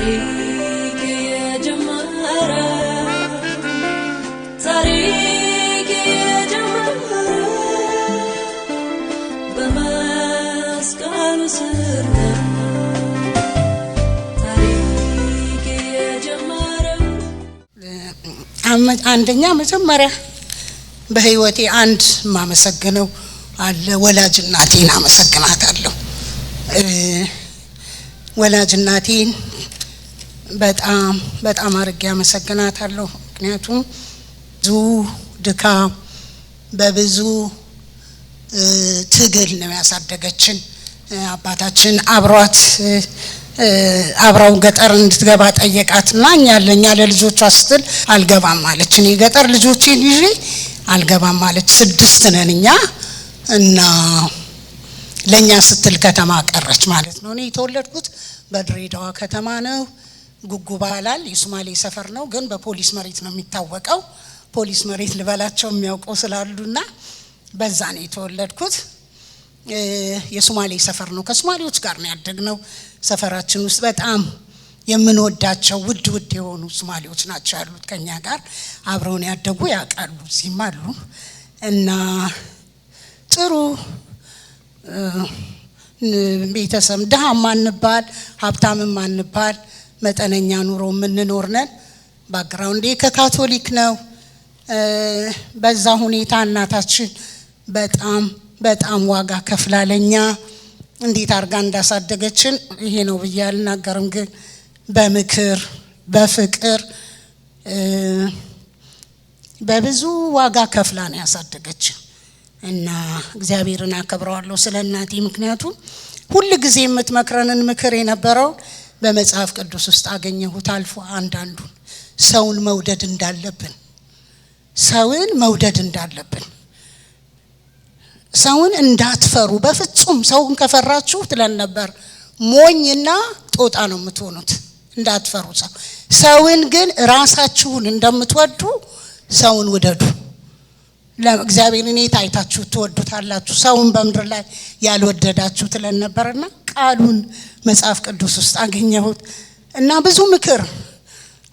ታሪክ የጀመረ ታሪክ የጀመረ በመስቀሉ ስር ታሪክ የጀመረ አንደኛ መጀመሪያ በህይወቴ አንድ ማመሰግነው አለ ወላጅ እናቴን አመሰግናታለሁ። ወላጅ እናቴን በጣም አርጌ አመሰግናታለሁ። ምክንያቱም ብዙ ድካም በብዙ ትግል ነው ያሳደገችን። አባታችን አብራው ገጠር እንድትገባ ጠየቃትና እኛ ለልጆቿ ስትል አልገባም ማለች። እኔ ገጠር ልጆቼን ይዤ አልገባም ማለች። 6 ነን እኛ እና ለኛ ስትል ከተማ ቀረች ማለት ነው። እኔ የተወለድኩት በድሬዳዋ ከተማ ነው። ጉጉ ባላል የሶማሌ ሰፈር ነው፣ ግን በፖሊስ መሬት ነው የሚታወቀው። ፖሊስ መሬት ልበላቸው የሚያውቀው ስላሉና በዛ ነው የተወለድኩት። የሶማሌ ሰፈር ነው። ከሶማሌዎች ጋር ነው ያደግነው። ሰፈራችን ውስጥ በጣም የምንወዳቸው ውድ የሆኑ ሶማሌዎች ናቸው ያሉት ከኛ ጋር አብረውን ያደጉ ያውቃሉ፣ እዚህም አሉ እና ጥሩ ቤተሰብ ደሃም ማንባል ሀብታምም ማንባል መጠነኛ ኑሮ የምንኖር ነን። ባክግራውንዴ ከካቶሊክ ነው። በዛ ሁኔታ እናታችን በጣም ዋጋ ከፍላለኛ እንዴት አርጋ እንዳሳደገችን ይሄ ነው ብዬ አልናገርም፣ ግን በምክር በፍቅር በብዙ ዋጋ ከፍላ ነው ያሳደገችን እና እግዚአብሔርን አከብረዋለሁ ስለ እናቴ። ምክንያቱም ሁሉ ጊዜ የምትመክረንን ምክር የነበረው በመጽሐፍ ቅዱስ ውስጥ አገኘሁት። አልፎ አንዳንዱን ሰውን መውደድ እንዳለብን ሰውን እንዳትፈሩ በፍጹም ሰውን ከፈራችሁ ትለን ነበር ሞኝና ጦጣ ነው የምትሆኑት። እንዳትፈሩ ሰውን ግን ራሳችሁን እንደምትወዱ ሰውን ውደዱ። ለእግዚአብሔርን ታይታችሁ ትወዱታላችሁ ሰውን በመድር ላይ ያልወደዳችሁ ትለን ነበርና ቃሉን መጽሐፍ ቅዱስ ውስጥ አገኘሁት እና ብዙ ምክር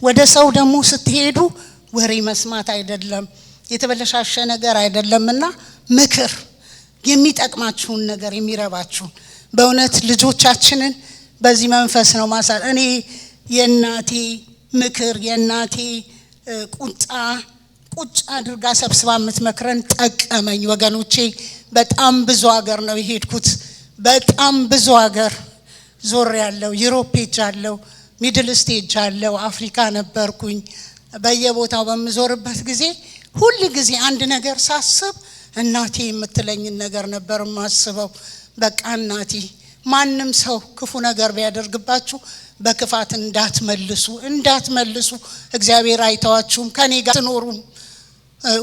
ወደ ሰው ደግሞ ስትሄዱ ወሬ መስማት አይደለም የተበለሻሸ ነገር አይደለምና ምክር የሚጠቅማችሁን ነገር የሚረባችሁን በእውነት ልጆቻችንን በዚህ መንፈስ ነው ማሳል። እኔ የእናቴ ምክር የእናቴ ቁጭ አድርጋ ሰብስባ የምትመክረን ጠቀመኝ ወገኖቼ። በጣም ብዙ ሀገር ነው የሄድኩት። በጣም ብዙ ሀገር ዞር ያለው ዩሮፕ ሄጃለሁ፣ ሚድል ኢስት ሄጃለሁ፣ አፍሪካ ነበርኩኝ። በየቦታው በመዞርበት ጊዜ ሁሉ ጊዜ አንድ ነገር ሳስብ እናቴ የምትለኝን ነገር ነበር ማስበው። በቃ እናቴ ማንም ሰው ክፉ ነገር ቢያደርግባችሁ በክፋት እንዳትመልሱ እግዚአብሔር አይተዋችሁም፣ ከኔ ጋር ትኖሩ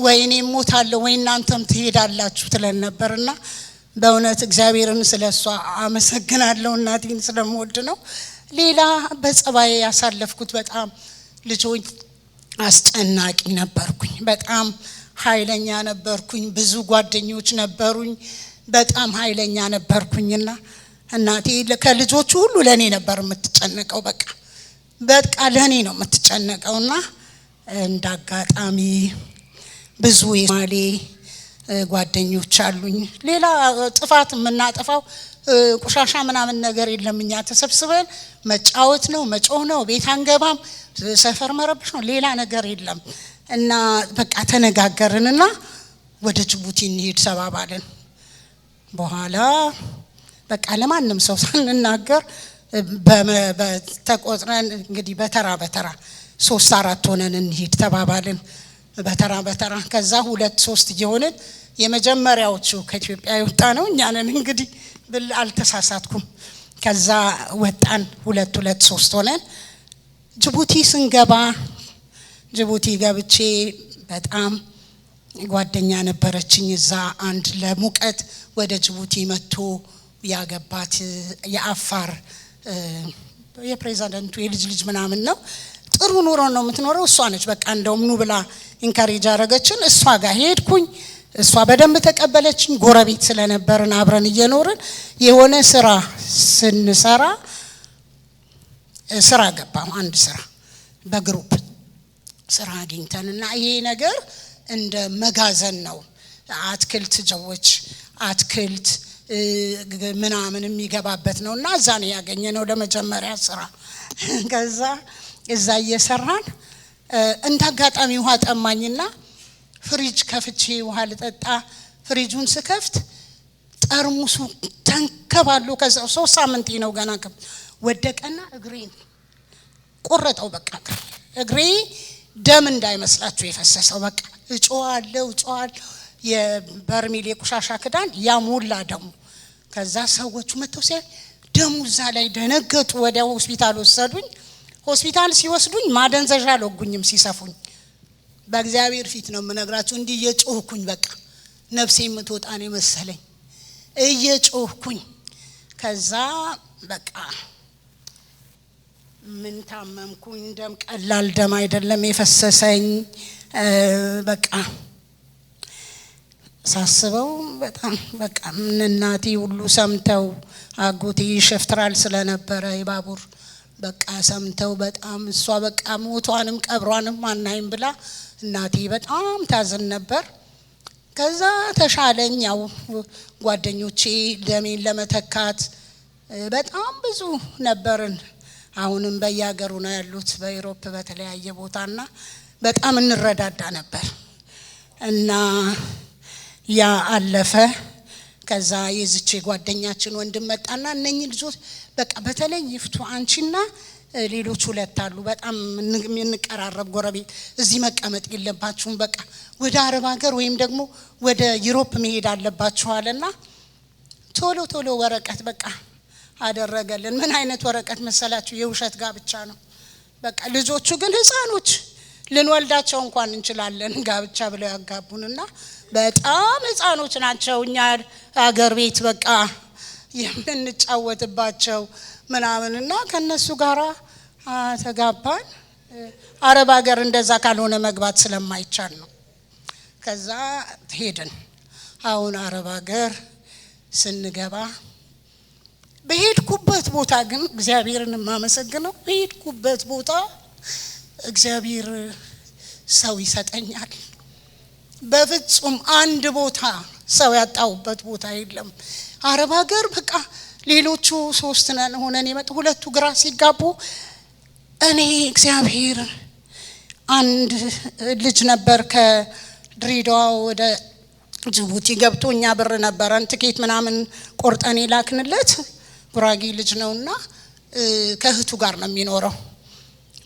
ወይኔ ሞታለሁ ወይ እናንተም ትሄዳላችሁ ትለን ነበርና በእውነት እግዚአብሔርን ስለሷ አመሰግናለሁ። እናቴን ስለምወድ ነው። ሌላ በጸባይ ያሳለፍኩት በጣም ልጆች አስጨናቂ ነበርኩኝ። በጣም ኃይለኛ ነበርኩኝ። ብዙ ጓደኞች ነበሩኝ። በጣም ኃይለኛ ነበርኩኝና እናቴ ከልጆቹ ሁሉ ለኔ ነበር የምትጨነቀው። በቃ ለኔ ነው የምትጨነቀውና እንዳጋጣሚ ብዙ የማሌ ጓደኞች አሉኝ። ሌላ ጥፋት የምናጠፋው ቆሻሻ ምናምን ነገር የለም። እኛ ተሰብስበን መጫወት ነው፣ መጮህ ነው፣ ቤት አንገባም፣ ሰፈር መረብሽ ነው፣ ሌላ ነገር የለም። እና በቃ ተነጋገርንና ወደ ጅቡቲ እንሄድ ተባባልን። በኋላ በቃ ለማንም ሰው ሳንናገር በተቆጥረን እንግዲህ በተራ 3-4 ሆነን እንሄድ ተባባልን። በተራ ከዛ 2-3 እየሆንን የመጀመሪያዎቹ ከኢትዮጵያ የወጣ ነው እኛ ነን እንግዲህ አልተሳሳትኩም። ከዛ ወጣን 2-3 ሆነን ጅቡቲ ስንገባ ጅቡቲ ገብቼ በጣም ጓደኛ ነበረችኝ እዛ። አንድ ለሙቀት ወደ ጅቡቲ መጥቶ ያገባት የአፋር የፕሬዝዳንቱ የልጅ ምናምን ነው። ጥሩ ኑሮ ነው የምትኖረው እሷ ነች። በቃ እንደውም ኑ ብላ ኢንካሬጅ አረገችን። እሷ ጋር ሄድኩኝ። እሷ በደንብ ተቀበለችኝ። ጎረቤት ስለነበርን አብረን እየኖርን የሆነ ስራ ስንሰራ ስራ ገባሁ። አንድ ስራ በግሩፕ ስራ አግኝተንና ይሄ ነገር እንደ መጋዘን ነው። አትክልት ጀዎች አትክልት ምናምን የሚገባበት ነውና እዛ ነው ያገኘነው ለመጀመሪያ ስራ። ከዛ እዛ እየሰራን እንዳጋጣሚ ውሃ ጠማኝና ፍሪጅ ከፍቼ ውሃ ልጠጣ ፍሪጁን ስከፍት ጠርሙሱ ተንከባሎ ከዛው 3 ሳምንት ነው ገና ወደቀና እግሬን ቆረጠው። በቃ እግሬ ደም እንዳይመስላችሁ የፈሰሰው በቃ እጮዋለሁ የበርሜል የቆሻሻ ክዳን ያሞላ ደሙ። ከዛ ሰዎቹ መጥተው ሲያይ ደሙ እዛ ላይ ደነገጡ። ወደ ሆስፒታል ወሰዱኝ። ሆስፒታል ሲወስዱኝ ማደንዘዣ አልወጉኝም ሲሰፉኝ። በእግዚአብሔር ፊት ነው የምነግራችሁ እንዲህ እየጮህኩኝ በቃ ነፍሴ የምትወጣ ነው መሰለኝ እየጮህኩኝ። ከዛ በቃ ምን ታመምኩኝ። ደም ቀላል ደም አይደለም የፈሰሰኝ። በቃ ሳስበው በጣም በቃ እናቴ ሁሉ ሰምተው አጎቴ ሸፍትራል ስለነበረ የባቡር በቃ ሰምተው በጣም እሷ በቃ ሞቷንም ቀብሯንም አናይም ብላ እናቴ በጣም ታዝን ነበር። ከዛ ተሻለኝ። ያው ጓደኞቼ ደሜን ለመተካት በጣም ብዙ ነበርን። አሁንም በየሀገሩ ነው ያሉት በዩሮፕ በተለያየ ቦታና በጣም እንረዳዳ ነበር እና ያ አለፈ። ከዛ የዝቼ ጓደኛችን ወንድም መጣና እነኚህ ልጆች በቃ በተለይ ይፍቱ አንቺና ሌሎች ሁለት አሉ በጣም የምንቀራረብ ጎረቤት እዚህ መቀመጥ የለባችሁም በቃ ወደ አረብ ሀገር ወይም ደግሞ ወደ ዩሮፕ መሄድ አለባችሁ አለና ቶሎ ወረቀት በቃ አደረገልን። ምን አይነት ወረቀት መሰላችሁ? የውሸት ጋብቻ ነው። በቃ ልጆቹ ግን ህፃኖች ልንወልዳቸው እንኳን እንችላለን ጋብቻ ብለው ያጋቡንና በጣም ህፃኖች ናቸው። እኛ ሀገር ቤት በቃ የምንጫወትባቸው ምናምንና ከነሱ ጋራ ተጋባን። አረብ ሀገር እንደዛ ካልሆነ መግባት ስለማይቻል ነው። ከዛ ሄድን። አሁን አረብ ሀገር ስንገባ በሄድኩበት ቦታ ግን እግዚአብሔርን ማመሰግነው በሄድኩበት ቦታ እግዚአብሔር ሰው ይሰጠኛል። በፍጹም አንድ ቦታ ሰው ያጣውበት ቦታ የለም። አረብ ሀገር በቃ ሌሎቹ 3 ነን ሆነን የመጡ 2 ግራ ሲጋቡ እኔ እግዚአብሔር አንድ ልጅ ነበር ከድሬዳዋ ወደ ጅቡቲ ገብቶ እኛ ብር ነበረን ትኬት ምናምን ቆርጠን ላክንለት። ጉራጌ ልጅ ነውና ከእህቱ ጋር ነው የሚኖረው።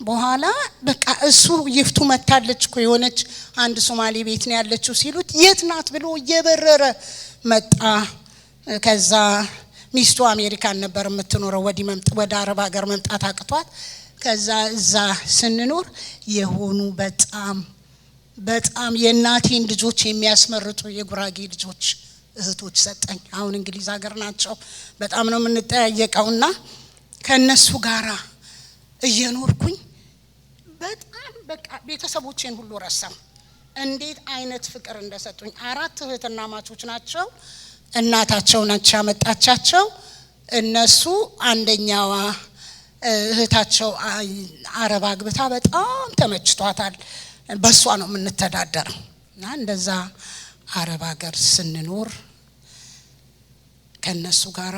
በኋላ በቃ እሱ ይፍቱ መታለች እኮ የሆነች አንድ ሶማሌ ቤት ነው ያለችው ሲሉት የት ናት ብሎ እየበረረ መጣ። ከዛ ሚስቱ አሜሪካን ነበር የምትኖረው ወደ አረብ ሀገር መምጣት አቅቷት ከዛ እዛ ስንኖር የሆኑ በጣም የናቴን ልጆች የሚያስመርጡ የጉራጌ ልጆች እህቶች ሰጠኝ። አሁን እንግሊዝ ሀገር ናቸው። በጣም ነው የምንጠያየቀውና ከነሱ ጋራ እየኖርኩኝ በጣም በቃ ቤተሰቦቼን ሁሉ ረሳም። እንዴት አይነት ፍቅር እንደሰጡኝ። 4 እህትና ማቾች ናቸው። እናታቸው ነች ያመጣቻቸው። እነሱ አንደኛዋ እህታቸው አረብ አግብታ በጣም ተመችቷታል። በሷ ነው የምንተዳደረው እና እንደዛ አረብ ሀገር ስንኖር ከነሱ ጋራ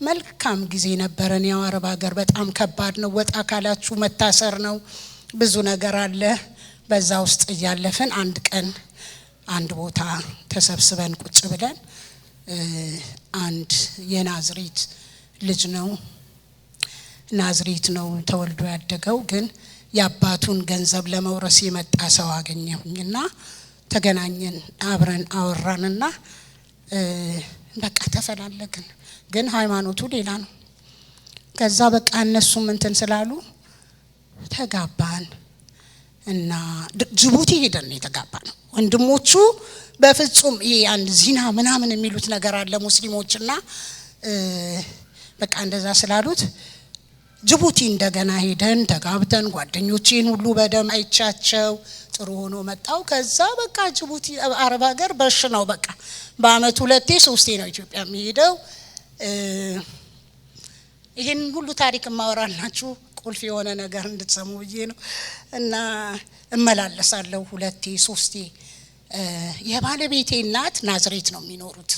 መልካም ጊዜ ነበረን። ያው አረብ ሀገር በጣም ከባድ ነው። ወጣ ካላችሁ መታሰር ነው። ብዙ ነገር አለ። በዛ ውስጥ እያለፈን አንድ ቀን አንድ ቦታ ተሰብስበን ቁጭ ብለን አንድ የናዝሬት ልጅ ነው ናዝሬት ነው ተወልዶ ያደገው ግን ያባቱን ገንዘብ ለመውረስ የመጣ ሰው አገኘሁኝና ተገናኘን። አብረን አወራንና በቃ ተፈላለግን። ግን ሃይማኖቱ ሌላ ነው። ከዛ በቃ እነሱም እንትን ስላሉ ተጋባን እና ጅቡቲ ሄደን የተጋባነው። ወንድሞቹ በፍጹም ይሄ አንድ ዚና ምናምን የሚሉት ነገር አለ ሙስሊሞችና በቃ እንደዛ ስላሉት ጅቡቲ እንደገና ሄደን ተጋብተን ጓደኞቼን ሁሉ በደም አይቻቸው ጥሩ ሆኖ መጣው። ከዛ በቃ ጅቡቲ አረብ ሀገር በሽ ነው በቃ በአመት 2-3 ነው ኢትዮጵያ የሚሄደው። ይሄን ሁሉ ታሪክ ማወራላችሁ ቁልፍ የሆነ ነገር እንድትሰሙ ብዬ ነው። እና እመላለሳለሁ 2 3 የባለቤቴ እናት ናዝሬት ነው የሚኖሩት።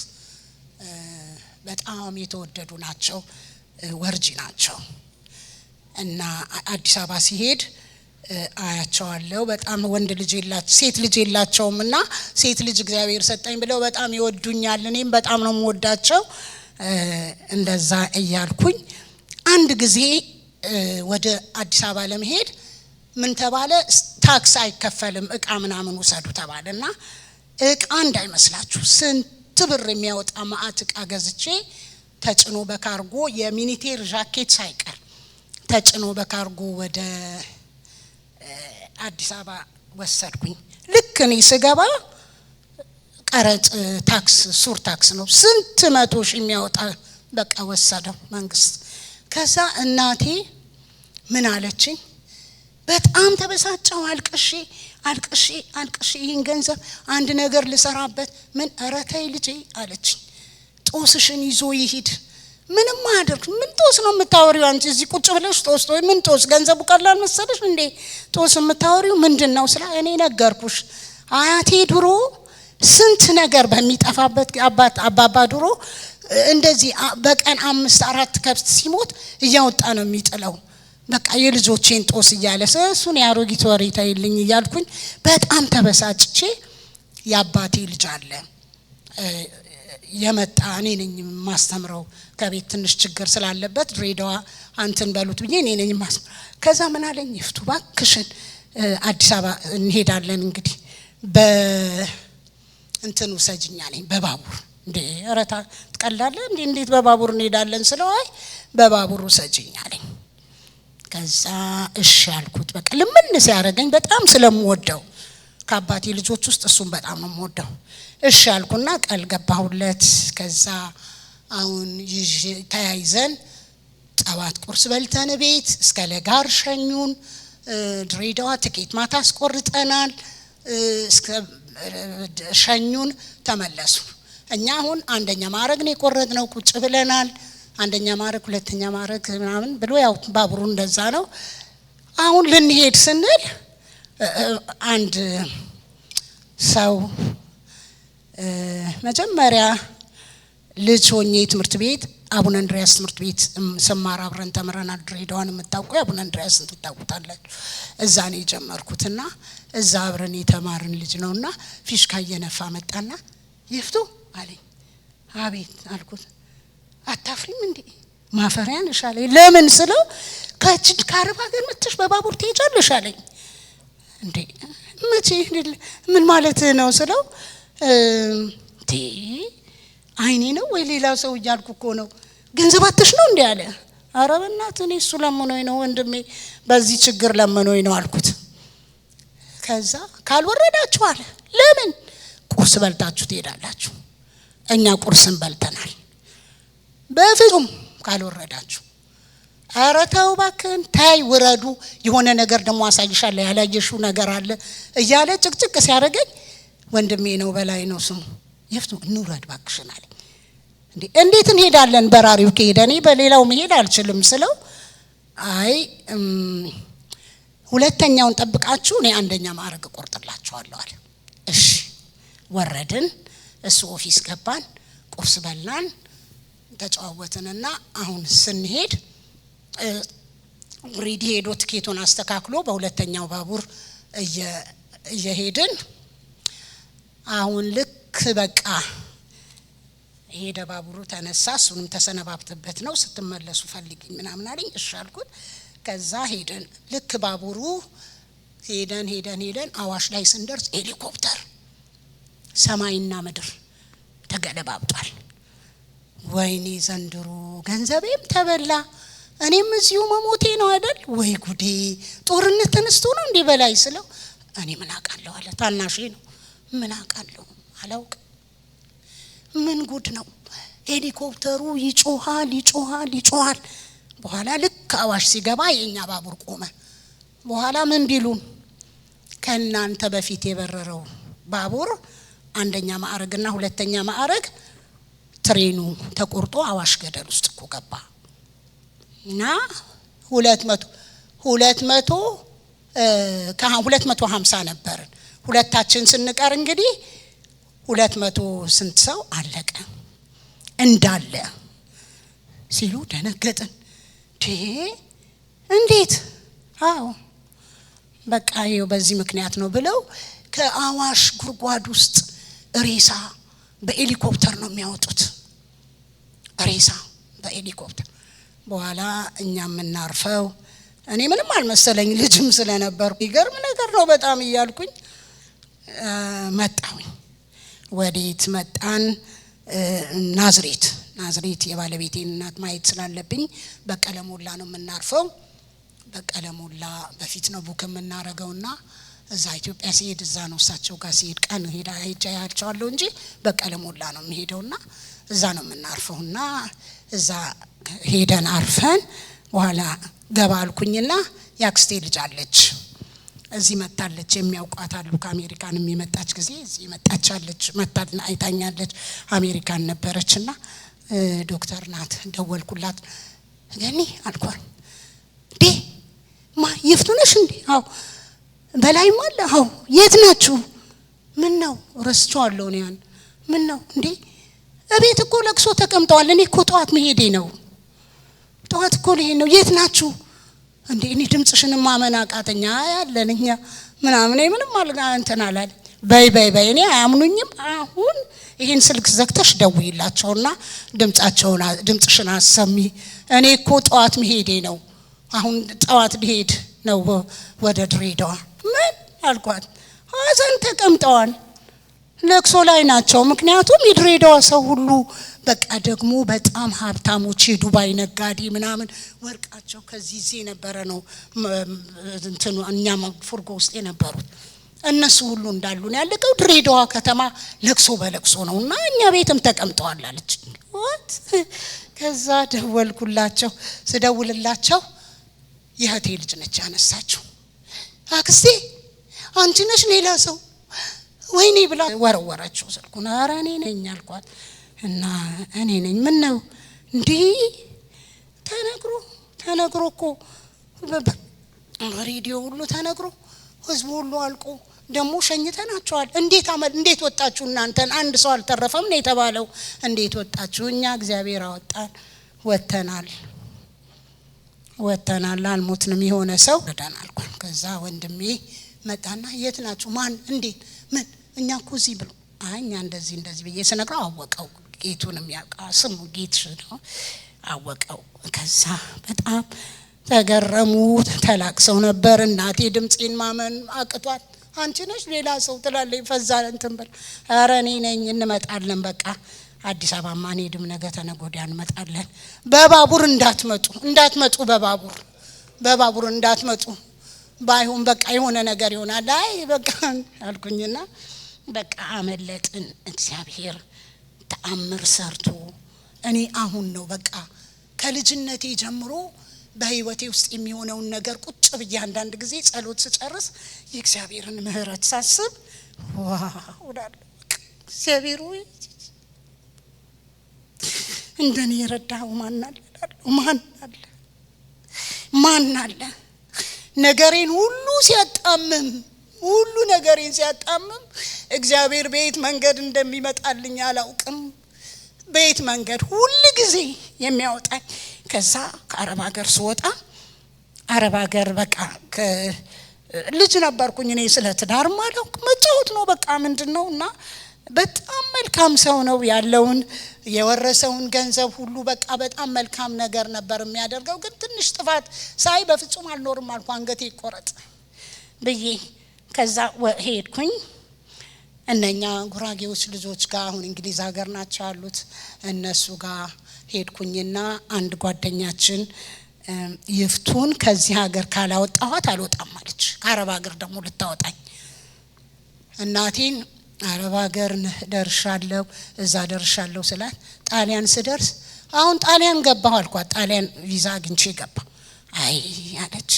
በጣም የተወደዱ ናቸው፣ ወርጂ ናቸው። እና አዲስ አበባ ሲሄድ አያቸዋለሁ። በጣም ወንድ ልጅ የላቸው ሴት ልጅ የላቸውምና ሴት ልጅ እግዚአብሔር ሰጠኝ ብለው በጣም ይወዱኛል። እኔም በጣም ነው የምወዳቸው። እንደዛ እያልኩኝ አንድ ጊዜ ወደ አዲስ አበባ ለመሄድ ምን ተባለ? ታክስ አይከፈልም እቃ ምናምን ውሰዱ ተባለና እቃ እንዳይመስላችሁ ስንት ብር የሚያወጣ ማአት እቃ ገዝቼ ተጭኖ በካርጎ የሚኒቴር ጃኬት ሳይቀር ተጭኖ በካርጎ ወደ አዲስ አበባ ወሰድኩኝ። ልክ እኔ ስገባ ቀረጥ ታክስ ሱር ታክስ ነው ስንት 100 ሺህ የሚያወጣ በቃ ወሰደው መንግስት። ከዛ እናቴ ምን አለችኝ? በጣም ተበሳጨው። አልቅሼ ይህን ገንዘብ አንድ ነገር ልሰራበት ምን ኧረ ተይ ልጄ አለችኝ። ጦስሽን ይዞ ይሂድ ምንም አያደርግ። ምን ጦስ ነው የምታወሪው አንቺ እዚህ ቁጭ ብለሽ ጦስ ወይ ምን ጦስ? ገንዘቡ ቀላል መሰለሽ እንዴ? ጦስ የምታወሪው ምንድነው? ስለ እኔ ነገርኩሽ አያቴ ድሮ ስንት ነገር በሚጠፋበት አባባ ድሮ እንደዚህ በቀን 5-4 ከብት ሲሞት እያወጣ ነው የሚጥለው። በቃ የልጆቼን ጦስ እያለ እሱን ያሮጊት ወሬ ታይልኝ እያልኩኝ በጣም ተበሳጭቼ ያባቴ ልጅ አለ የመጣ እኔ ነኝ ማስተምረው ከቤት ትንሽ ችግር ስላለበት ድሬዳዋ አንተን በሉት ብዬ እኔ ነኝ ማስተምረው። ከዛ ምን አለኝ? ይፍቱ ባክሽን አዲስ አበባ እንሄዳለን እንግዲህ በእንትን ውሰጂኝ አለኝ። በባቡር እንዴ አረታ ትቀላለ እንዴ? እንዴት በባቡር እንሄዳለን ስለው አይ በባቡር ውሰጂኝ አለኝ። ከዛ እሺ አልኩት። በቃ ለምን ሲያረጋኝ በጣም ስለምወደው ከአባቴ ልጆች ውስጥ እሱም በጣም ነው የምወደው። እሺ አልኩና ቃል ገባሁለት። ከዛ አሁን ተያይዘን ጠዋት ቁርስ በልተን ቤት እስከ ለጋር ሸኙን። ድሬዳዋ ትኬት ማታ አስቆርጠናል። እስከ ሸኙን ተመለሱ። እኛ አሁን አንደኛ ማዕረግ ነው የቆረጥነው። ቁጭ ብለናል። አንደኛ ማዕረግ ሁለተኛ ማዕረግ ምናምን ብሎ ያው ባቡሩ እንደዛ ነው። አሁን ልንሄድ ስንል አንድ ሰው መጀመሪያ ልጅ ሆኜ ትምህርት ቤት አቡነ እንድሪያስ ትምህርት ቤት ስማር አብረን ተምረናል። ድሬዳዋን የምታውቁ አቡነ እንድሪያስን ትታውቁታላችሁ። እዛ ነው የጀመርኩትና እዛ አብረን የተማርን ልጅ ነውና ፊሽካ እየነፋ መጣና ይፍቱ አለኝ። አቤት አልኩት። አታፍሪም እንዴ? ማፈሪያን እሻለኝ። ለምን ስለው ከአረብ ሀገር መጥተሽ በባቡር ትሄጃለሽ አለኝ። እንዴ መቼ ምን ማለት ነው ስለው አይኔ ነው ወይ ሌላ ሰው እያልኩ እኮ ነው። ገንዘባትሽ ነው እንዴ አለ። ኧረ በእናትህ እኔ እሱ ለምኖኝ ነው ወንድሜ በዚህ ችግር ለምኖኝ ነው አልኩት። ከዛ ካልወረዳችሁ አለ። ለምን? ቁርስ በልታችሁ ትሄዳላችሁ። እኛ ቁርስን በልተናል። በፍጹም ካልወረዳችሁ። ኧረ ተው እባክህን ታይ ውረዱ፣ የሆነ ነገር ደግሞ አሳይሻለሁ ያላየሽው ነገር አለ እያለ ጭቅጭቅ ሲያደርገኝ ወንድሜ ነው በላይ ነው ስሙ ይፍቱ እንውረድ እባክሽን አለኝ። እንዴ እንዴት እንሄዳለን? በራሪው ከሄደ እኔ በሌላው መሄድ አልችልም ስለው አይ ሁለተኛውን ጠብቃችሁ እኔ አንደኛ ማዕረግ እቆርጥላችኋለሁ አለ። እሺ ወረድን። እሱ ኦፊስ ገባን። ቁርስ በላን ተጫወትንና አሁን ስንሄድ ሪዲ ሄዶ ትኬቱን አስተካክሎ በሁለተኛው ባቡር እየሄድን አሁን ልክ በቃ ሄደ ባቡሩ ተነሳ። እሱንም ተሰነባብተበት ነው ስትመለሱ ፈልጊኝ ምናምን አለኝ። እሺ አልኩት። ከዛ ሄደን ልክ ባቡሩ ሄደን አዋሽ ላይ ስንደርስ ሄሊኮፕተር ሰማይና ምድር ተገለባብጧል። ወይኔ ዘንድሮ ገንዘቤም ተበላ እኔም እዚሁ መሞቴ ነው አይደል? ወይ ጉዴ ጦርነት ተነስቶ ነው እንዴ በላይ ስለው እኔ ምን አውቃለሁ አለ። ታናሼ ነው። ምን አውቃለሁ አላውቅ። ምን ጉድ ነው? ሄሊኮፕተሩ ይጮሃል። በኋላ ልክ አዋሽ ሲገባ የኛ ባቡር ቆመ። በኋላ ምን ቢሉን ከናንተ በፊት የበረረው ባቡር አንደኛ ማዕረግና ሁለተኛ ማዕረግ ትሬኑ ተቆርጦ አዋሽ ገደል ውስጥ እኮ ገባ። እና 250 ነበርን። ሁለታችን ስንቀር እንግዲህ 200 ስንት ሰው አለቀ እንዳለ ሲሉ ደነገጥን። እንዴት? አዎ በቃ ይኸው በዚህ ምክንያት ነው ብለው ከአዋሽ ጉድጓድ ውስጥ ሬሳ በሄሊኮፕተር ነው የሚያወጡት። ሬሳ በሄሊኮፕተር። በኋላ እኛም እናርፈው እኔ ምንም አልመሰለኝ ልጅም ስለነበር ይገርም ነገር ነው በጣም እያልኩኝ መጣሁኝ። ወዴት መጣን? ናዝሬት የባለቤቴን እናት ማየት ስላለብኝ በቀለ ሞላ ነው የምናርፈው። በቀለ ሞላ በፊት ነው ቡክ የምናረገውና እዛ ኢትዮጵያ ሲሄድ እዛ ነው እሳቸው ጋር ሲሄድ ቀን ሄጃያቸዋለሁ እንጂ በቀለ ሞላ ነው የሚሄደውና እዛ ነው የምናርፈውና እዛ ሄደን አርፈን በኋላ ገባ አልኩኝና ያክስቴ ልጅ አለች እዚህ መጣለች። የሚያውቋት አሉ ከአሜሪካን የሚመጣች ጊዜ እዚህ መጣቻለች። መጣና አይታኛለች። አሜሪካን ነበረችና ዶክተር ናት። ደወልኩላት። ገኒ አልኳት ዲ ማ ይፍቱነሽ እንዴ? አዎ በላይም አለ። አዎ የት ናችሁ? ምን ነው ረስቼዋለሁ ነው ያን። ምን ነው እንዴ? እቤት እኮ ለቅሶ ተቀምጠዋል። እኔ እኮ ጠዋት መሄዴ ነው። ጠዋት እኮ ልሄድ ነው። የት ናችሁ እንዴ? እኔ ድምጽሽን ማመን አቃተኛ ያለንኛ ምናምን ምንም አልጋ እንትን አላለ። በይ እኔ አያምኑኝም። አሁን ይሄን ስልክ ዘግተሽ ደውይላቸውና ድምጽሽን አሰሚ። እኔ እኮ ጠዋት መሄዴ ነው። አሁን ጠዋት ልሄድ ነው ወደ ድሬዳዋ። ምን አልኳት? ሀዘን ተቀምጠዋል። ለቅሶ ላይ ናቸው። ምክንያቱም የድሬዳዋ ሰው ሁሉ በቃ ደግሞ በጣም ሀብታሞች የዱባይ ነጋዴ ምናምን ወርቃቸው ከዚህ ነበረ ነው እንትኑ እኛም ፉርጎ ውስጥ የነበሩት እነሱ ሁሉ እንዳሉ ነው ያለቀው። ድሬዳዋ ከተማ ለቅሶ በለቅሶ ነውና እኛ ቤትም ተቀምጠዋል አለች። ከዛ ደወልኩላቸው። ስደውልላቸው የእህቴ ልጅ ነች ያነሳችው። አክስቴ አንቺ ነሽ ሌላ ሰው ወይኔ ብላ ወረወረችው ስልኩን። ኧረ እኔ ነኝ አልኳት እና እኔ ነኝ። ምን ነው እንዴ? ተነግሮ እኮ ሬዲዮ ሁሉ ተነግሮ ህዝቡ ሁሉ አልቆ ደግሞ ሸኝተናቸዋል። እንዴት ወጣችሁ እናንተን? አንድ ሰው አልተረፈም ነው የተባለው። እንዴት ወጣችሁ? እኛ እግዚአብሔር አወጣን። ወተናል አልሞትንም። የሆነ ሰው ረዳን አልኳት። ከዛ ወንድሜ መጣና የት ናችሁ? ማን? እንዴት? ምን? እኛ እኮ እዚህ ብሎ እኛ እንደዚህ ብዬ ስነግረው አወቀው። ጌቱንም ያውቃ ስሙ ጌትሽ ነው አወቀው። ከዛ በጣም ተገረሙ። ተላቅሰው ነበር። እናቴ ድምጼን ማመን አቅቷት አንቺ ነሽ ሌላ ሰው ትላለች። ፈዛ እንትን በል ኧረ እኔ ነኝ። እንመጣለን በቃ አዲስ አበባ ማን ሄድም ነገ ተነገ ወዲያ እንመጣለን። በባቡር እንዳትመጡ በባቡር እንዳትመጡ ባይሆን በቃ የሆነ ነገር ይሆናል። አይ በቃ አልኩኝና በቃ አመለጥን። እግዚአብሔር ተአምር ሰርቶ እኔ አሁን ነው በቃ ከልጅነቴ ጀምሮ በህይወቴ ውስጥ የሚሆነውን ነገር ቁጭ ብዬ አንዳንድ ጊዜ ጸሎት ስጨርስ የእግዚአብሔርን ምህረት ሳስብ ዋው እግዚአብሔር ሆይ እንደኔ የረዳው ማን አለ? ነገሬን ሁሉ ሲያጣምም እግዚአብሔር በየት መንገድ እንደሚመጣልኝ አላውቅም። በየት መንገድ ሁሉ ጊዜ የሚያወጣኝ። ከዛ ከአረብ ሀገር ስወጣ አረብ ሀገር በቃ ልጅ ነበርኩኝ እኔ ስለ ትዳር ማለውቅ መጫወት ነው በቃ ምንድነውና በጣም መልካም ሰው ነው ያለውን የወረሰውን ገንዘብ ሁሉ በቃ በጣም መልካም ነገር ነበር የሚያደርገው። ግን ትንሽ ጥፋት ሳይ በፍጹም አልኖርም አልኩ። አንገቴ ይቆረጥ ብዬ ከዛ ሄድኩኝ። እነኛ ጉራጌዎች ልጆች ጋር አሁን እንግሊዝ ሀገር ናቸው ያሉት እነሱ ጋር ሄድኩኝና አንድ ጓደኛችን ይፍቱን ከዚህ ሀገር ካላወጣኋት አልወጣም አለች። ከአረብ ሀገር ደግሞ ልታወጣኝ እናቴን አረብ ሀገር ደርሻለሁ እዛ ደርሻለሁ ስላት ጣሊያን ስደርስ አሁን ጣሊያን ገባሁ አልኳት። ጣሊያን ቪዛ አግኝቼ ገባሁ። አይ አለች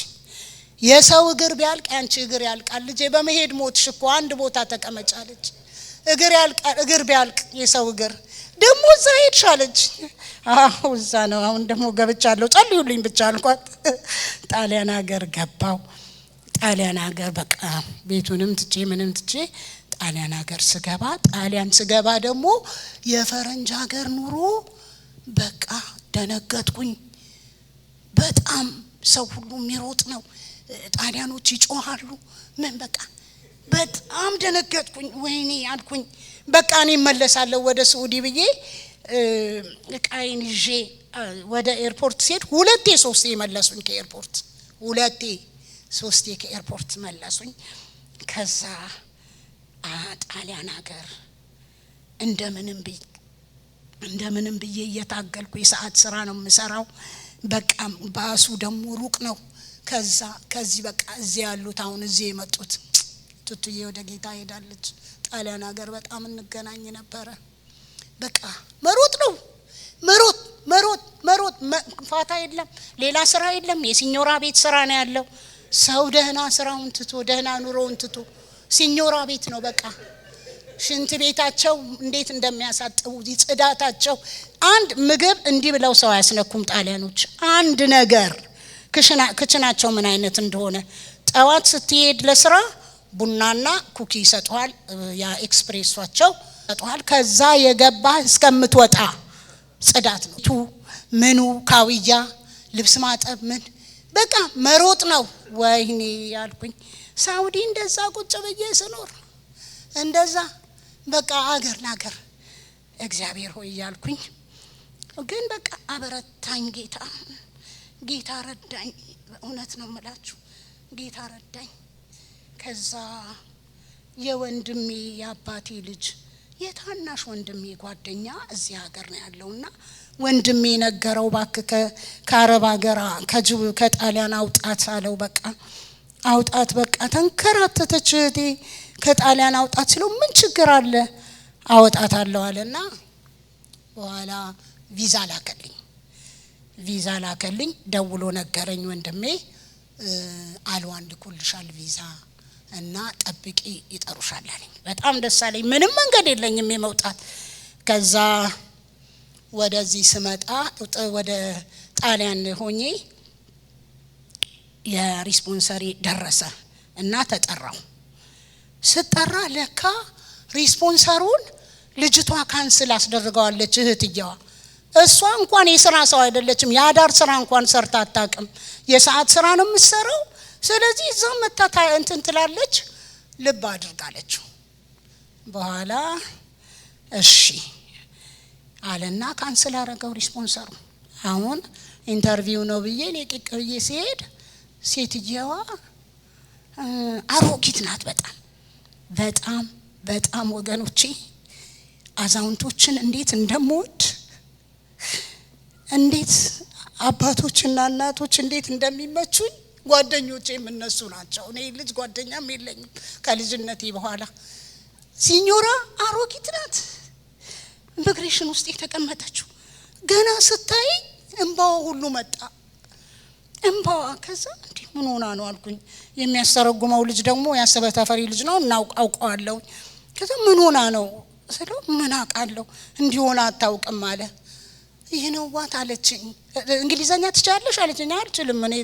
የሰው እግር ቢያልቅ ያንቺ እግር ያልቃል ልጄ። በመሄድ ሞትሽ እኮ አንድ ቦታ ተቀመጫለች። እግር ቢያልቅ የሰው እግር ደግሞ እዛ ሄድሽ አለች። አዎ እዛ ነው አሁን ደግሞ ገብቻለሁ ጸልዩልኝ ብቻ አልኳት። ጣሊያን ሀገር ገባው። ጣሊያን ሀገር በቃ ቤቱንም ትቼ ምንም ትቼ ጣሊያን ሀገር ስገባ ጣሊያን ስገባ ደግሞ የፈረንጅ ሀገር ኑሮ በቃ ደነገጥኩኝ። በጣም ሰው ሁሉ የሚሮጥ ነው፣ ጣሊያኖች ይጮሃሉ ምን በቃ በጣም ደነገጥኩኝ። ወይኔ አልኩኝ በቃ እኔ እመለሳለሁ ወደ ሳውዲ ብዬ እቃዬን ይዤ ወደ ኤርፖርት ሲሄድ ሁለቴ ሶስቴ መለሱኝ ከኤርፖርት፣ ሁለቴ ሶስቴ ከኤርፖርት መለሱኝ። ከዛ ጣሊያን ሀገር እንደምንም ብዬ እየታገልኩ የሰዓት ስራ ነው የምሰራው። በቃ ባሱ ደግሞ ሩቅ ነው። ከዚህ በቃ እዚህ ያሉት አሁን እዚህ የመጡት ቱቱዬ ወደ ጌታ ሄዳለች። ጣሊያን ሀገር በጣም እንገናኝ ነበረ። በቃ መሮጥ ነው መሮጥ ፋታ የለም፣ ሌላ ስራ የለም። የሲኞራ ቤት ስራ ነው ያለው። ሰው ደህና ስራውን ትቶ ደህና ኑሮውን ትቶ ሲኞራ ቤት ነው በቃ። ሽንት ቤታቸው እንዴት እንደሚያሳጥቡ ጽዳታቸው። አንድ ምግብ እንዲህ ብለው ሰው አያስነኩም ጣሊያኖች። አንድ ነገር ክችናቸው ምን አይነት እንደሆነ ጠዋት ስትሄድ ለስራ ቡናና ኩኪ ይሰጡሃል፣ ያ ኤክስፕሬሷቸው ይሰጡሃል። ከዛ የገባ እስከምትወጣ ጽዳት ነው ምኑ ካውያ ልብስ ማጠብ ምን በቃ መሮጥ ነው። ወይኔ ያልኩኝ ሳውዲ እንደዛ ቁጭ ብዬ ስኖር እንደዛ በቃ አገር ለአገር እግዚአብሔር ሆይ ያልኩኝ። ግን በቃ አበረታኝ ጌታ ረዳኝ። እውነት ነው የምላችሁ ጌታ ረዳኝ። ከዛ የወንድሜ የአባቴ ልጅ የታናሽ ወንድሜ ጓደኛ እዚህ ሀገር ነው ያለውና ወንድሜ ነገረው ባክህ ከአረብ ሀገር ከጣሊያን አውጣት አለው። በቃ አውጣት በቃ ተንከራተተች እህቴ ከጣሊያን አውጣት ሲለው ምን ችግር አለ አወጣታለሁ አለና በኋላ ቪዛ ላከልኝ። ደውሎ ነገረኝ ወንድሜ አልዋን ልኮልሻል ቪዛ እና ጠብቂ ይጠሩሻል አለኝ። በጣም ደስ አለኝ። ምንም መንገድ የለኝም የመውጣት። ከዛ ወደዚህ ስመጣ ወደ ጣሊያን ሆኜ የሪስፖንሰሪ ደረሰ እና ተጠራው። ስጠራ ለካ ሪስፖንሰሩን ልጅቷ ካንስል አስደርገዋለች እህትየዋ። እሷ እንኳን የሥራ ሰው አይደለችም፣ የአዳር ስራ እንኳን ሰርታ አታውቅም። የሰዓት ስራ ነው የምትሰራው። ስለዚህ እዛ መጣታ እንትን ትላለች። ልብ አድርጋለች። በኋላ እሺ አለና ካንስል አረገው ሪስፖንሰሩ። አሁን ኢንተርቪው ነው ብዬ ለቂቅ ብዬ ሲሄድ ሴትየዋ አሮጊት ናት። በጣም ወገኖቼ አዛውንቶችን እንዴት እንደምወድ እንዴት አባቶችና እናቶች እንዴት እንደሚመቹኝ ጓደኞቼም እነሱ ናቸው። እኔ ልጅ ጓደኛም የለኝም ከልጅነቴ በኋላ። ሲኞራ አሮጊት ናት ኢሚግሬሽን ውስጥ የተቀመጠችው። ገና ስታይ እንባዋ ሁሉ መጣ እንባዋ። ከዛ እንዴ ምን ሆና ነው አልኩኝ። የሚያስተረጉመው ልጅ ደግሞ ያሰበ ተፈሪ ልጅ ነው እና አውቀዋለሁ። ከዛ ምን ሆና ነው ስለው ምን አውቃለሁ እንዲሆነ አታውቅም አለ። ይሄ ነው ዋት አለችኝ። እንግሊዘኛ ትችላለሽ አለችኝ። አልችልም እኔ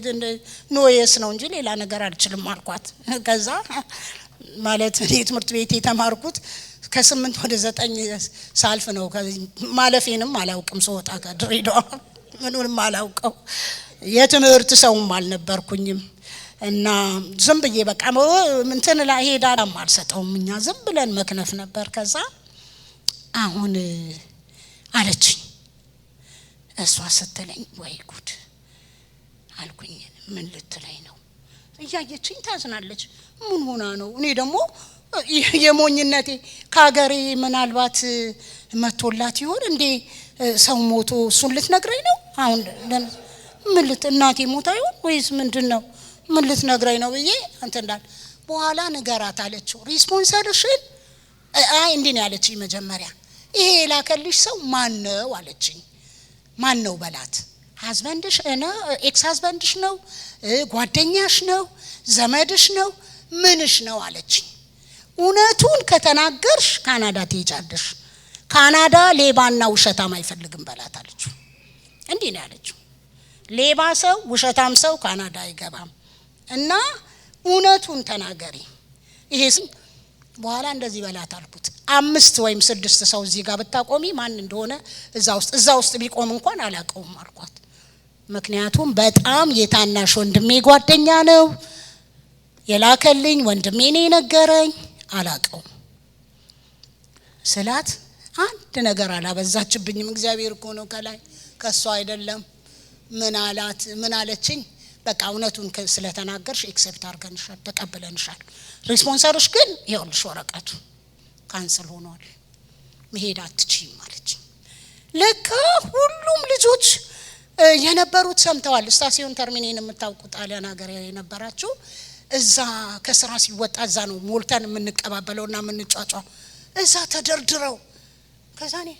ኖየስ ነው እንጂ ሌላ ነገር አልችልም አልኳት። ከዛ ማለት እኔ ትምህርት ቤት የተማርኩት ከ8 ወደ 9 ሳልፍ ነው። ማለፌንም አላውቅም። ስወጣ ከድሬዳዋ ምኑንም አላውቀው። የትምህርት ሰውም አልነበርኩኝም እና ዝም ብዬ በቃ እንትን ላይ ሄዳም አልሰጠውም። እኛ ዝም ብለን መክነፍ ነበር። ከዛ አሁን አለችኝ እሷ ስትለኝ ወይ ጉድ አልኩኝ። ምን ልትለኝ ነው? እያየችኝ ታዝናለች። ምን ሆና ነው? እኔ ደግሞ የሞኝነቴ ከሀገሬ ምናልባት መቶላት ይሆን እንዴ ሰው ሞቶ እሱን ልትነግረኝ ነው? አሁን ምን እናቴ ሞታ ይሆን ወይስ ምንድነው? ምን ልትነግረኝ ነው ብዬ እንተንዳል። በኋላ ንገራት አለችው። ሪስፖንሰርሽን አይ እንዴ ነው ያለችኝ። መጀመሪያ ይሄ የላከልሽ ሰው ማን ነው አለችኝ። ማን ነው በላት። ሀዝበንድሽ ነው? ኤክስ ሀዝበንድሽ ነው? ጓደኛሽ ነው? ዘመድሽ ነው? ምንሽ ነው አለችኝ። እውነቱን ከተናገርሽ ካናዳ ትሄጃለሽ፣ ካናዳ ሌባና ውሸታም አይፈልግም በላት አለችው። እንዲህ ነው ያለችው፣ ሌባ ሰው ውሸታም ሰው ካናዳ አይገባም እና እውነቱን ተናገሪ። ይሄ በኋላ እንደዚህ በላት አልኩት፣ 5 ወይም 6 ሰው እዚህ ጋር ብታቆሚ ማን እንደሆነ እዛ ውስጥ ቢቆም እንኳን አላቀውም አልኳት። ምክንያቱም በጣም የታናሽ ወንድሜ ጓደኛ ነው የላከልኝ፣ ወንድሜ ነው የነገረኝ፣ አላቀውም ስላት አንድ ነገር አላበዛችብኝም። እግዚአብሔር እኮ ነው ከላይ ከሷ አይደለም። ምን አለችኝ? በቃ እውነቱን ስለተናገርሽ ኤክሴፕት አድርገንሻል፣ ተቀብለንሻል። ሪስፖንሰርሽ ግን ይኸውልሽ ወረቀቱ ካንስል ሆኗል፣ መሄድ አትችይም አለች። ለካ ሁሉም ልጆች የነበሩት ሰምተዋል። ስታሲዮን ተርሚኔን የምታውቁ ጣሊያን ሀገር የነበራችሁ እዛ ከስራ ሲወጣ እዛ ነው ሞልተን የምንቀባበለውና የምንጫጫው። እዛ ተደርድረው ከዛ እኔ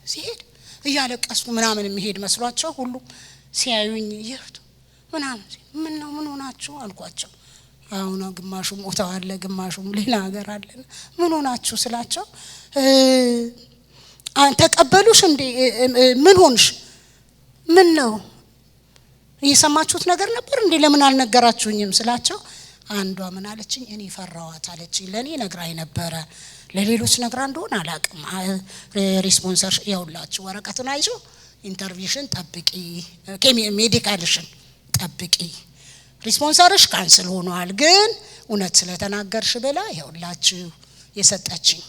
ሲሄድ እያለቀሱ ምናምን የሚሄድ መስሏቸው ሁሉም ሲያዩኝ ይርቱ ምናምን ምን ነው ምን ሆናችሁ አልኳቸው። አሁን ግማሹ ሞተዋል፣ ግማሹም ሌላ ሀገር አለ። ምን ሆናችሁ ስላቸው ተቀበሉሽ እንዴ? ምን ሆንሽ? ምን ነው የሰማችሁት ነገር ነበር እንዴ? ለምን አልነገራችሁኝም ስላቸው አንዷ ምን አለችኝ? እኔ ፈራዋት አለችኝ። ለኔ ነግራኝ ነበረ፣ ለሌሎች ነግራ እንደሆነ አላቅም። ሪስፖንሰር ያውላችሁ ወረቀቱን አይዞ ኢንተርቪሽን ጠብቂ፣ ሜዲካልሽን ጠብቂ፣ ሪስፖንሰርሽ ካንስል ሆኗል፣ ግን እውነት ስለተናገርሽ ብላ ያውላችሁ የሰጠችኝ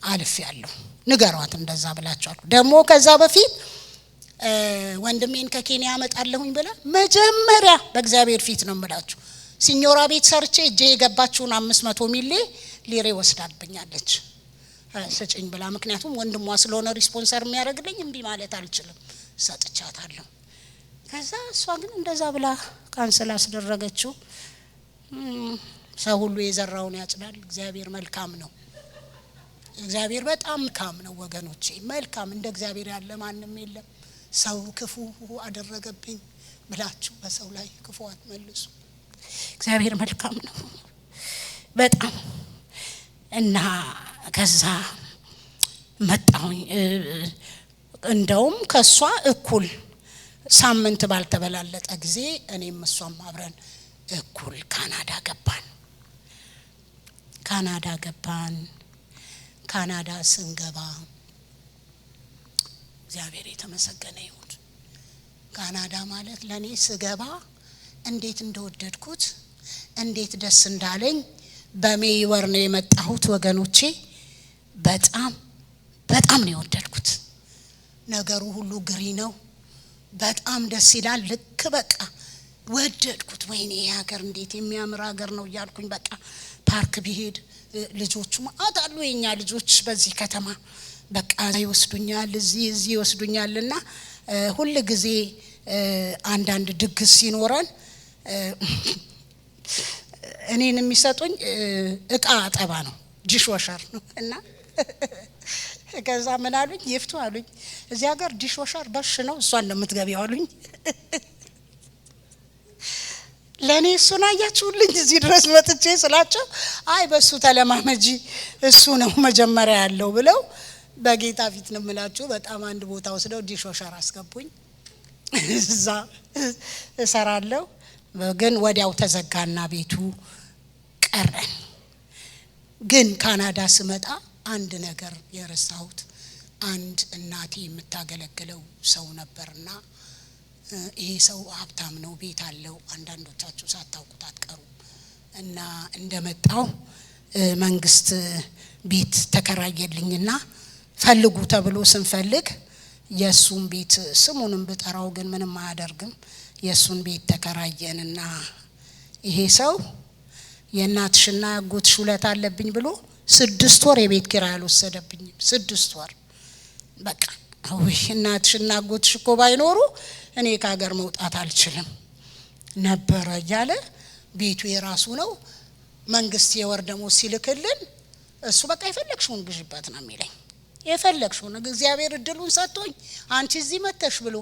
አልፍ ያለው ንገሯት እንደዛ ብላችኋል። ደግሞ ከዛ በፊት ወንድሜን ከኬንያ አመጣለሁኝ ብላ መጀመሪያ በእግዚአብሔር ፊት ነው የምላችሁ ሲኞራ ቤት ሰርቼ እጄ የገባችውን 500 ሚሊ ሊሬ ወስዳብኛለች ሰጭኝ ብላ። ምክንያቱም ወንድሟ ስለሆነ ሪስፖንሰር የሚያደርግልኝ እምቢ ማለት አልችልም፣ ሰጥቻታለሁ። ከዛ እሷ ግን እንደዛ ብላ ካንሰል አስደረገችው። ሰው ሁሉ የዘራውን ያጭዳል። እግዚአብሔር መልካም ነው። እግዚአብሔር በጣም መልካም ነው ወገኖቼ፣ መልካም። እንደ እግዚአብሔር ያለ ማንም የለም። ሰው ክፉ አደረገብኝ ብላችሁ በሰው ላይ ክፉ አትመልሱ። እግዚአብሔር መልካም ነው በጣም። እና ከዛ መጣሁኝ። እንደውም ከሷ እኩል ሳምንት ባልተበላለጠ ጊዜ እኔም እሷም አብረን እኩል ካናዳ ገባን። ካናዳ ስንገባ እግዚአብሔር የተመሰገነ ይሁን። ካናዳ ማለት ለኔ ስገባ እንዴት እንደወደድኩት እንዴት ደስ እንዳለኝ በሜይ ወር ነው የመጣሁት ወገኖቼ። በጣም ነው የወደድኩት። ነገሩ ሁሉ ግሪ ነው። በጣም ደስ ይላል። ልክ በቃ ወደድኩት። ወይኔ ሀገር እንዴት የሚያምር ሀገር ነው እያልኩኝ በቃ ፓርክ ቢሄድ ልጆቹ አጣሉ የኛ ልጆች በዚህ ከተማ በቃ ይወስዱኛል፣ እዚህ ይወስዱኛልና ሁሉ ጊዜ አንዳንድ ድግስ ሲኖረን እኔን የሚሰጡኝ እቃ አጠባ ነው፣ ዲሽወሸር ነው። እና ከዛ ምን አሉኝ? ይፍቱ አሉኝ። እዚህ ሀገር ዲሽወሸር በሽ ነው፣ እሷን እንደምትገቢው አሉኝ። ለኔ እሱን አያችሁልኝ እዚህ ድረስ መጥቼ ስላቸው አይ በሱ ተለማመጂ እሱ ነው መጀመሪያ ያለው ብለው በጌታ ፊት ነው የምላችሁ። በጣም አንድ ቦታ ወስደው ዲሽወሸር አስገቡኝ። እዛ እሰራለሁ። ግን ወዲያው ተዘጋና ቤቱ ቀረን። ግን ካናዳ ስመጣ አንድ ነገር የረሳሁት፣ አንድ እናቴ የምታገለግለው ሰው ነበርና ይሄ ሰው ሀብታም ነው፣ ቤት አለው። አንዳንዶቻችሁ ሳታውቁት አትቀሩ። እና እንደመጣው መንግስት ቤት ተከራየልኝና ፈልጉ ተብሎ ስንፈልግ የሱን ቤት ስሙንም ብጠራው ግን ምንም አያደርግም። የሱን ቤት ተከራየንና ይሄ ሰው የእናትሽና ያጎትሽ ውለታ አለብኝ ብሎ 6 ወር የቤት ኪራይ አልወሰደብኝም። 6 ወር በቃ ወይ እናትሽና ያጎትሽ እኮ ባይኖሩ እኔ ከሀገር መውጣት አልችልም ነበር እያለ ቤቱ የራሱ ነው። መንግስት የወር ደሞዝ ሲልክልን እሱ በቃ የፈለግሽውን ግዢበት ነው የሚለኝ። የፈለግሽውን እግዚአብሔር እድሉን ሰጥቶኝ አንቺ እዚህ መተሽ ብሎ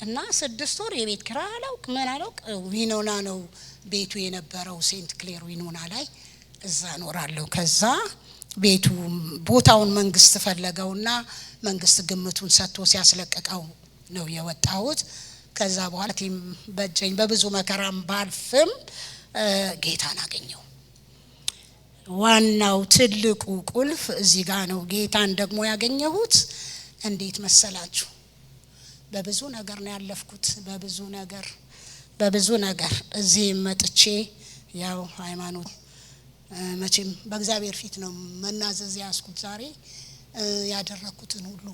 እና 6 ወር የቤት ኪራይ አላውቅ ምን አላውቅ። ዊኖና ነው ቤቱ የነበረው፣ ሴንት ክሌር ዊኖና ላይ እዛ ኖራለሁ። ከዛ ቤቱ ቦታውን መንግስት ፈለገውና መንግስት ግምቱን ሰጥቶ ሲያስለቀቀው ነው የወጣሁት። ከዛ በኋላ ቲም በጀኝ በብዙ መከራም ባልፍም ጌታን አገኘው። ዋናው ትልቁ ቁልፍ እዚህ ጋር ነው። ጌታን ደግሞ ያገኘሁት እንዴት መሰላችሁ? በብዙ ነገር ነው ያለፍኩት። በብዙ ነገር እዚህ መጥቼ ያው ሃይማኖት መቼም በእግዚአብሔር ፊት ነው መናዘዝ ያስኩት። ዛሬ ያደረኩትን ሁሉ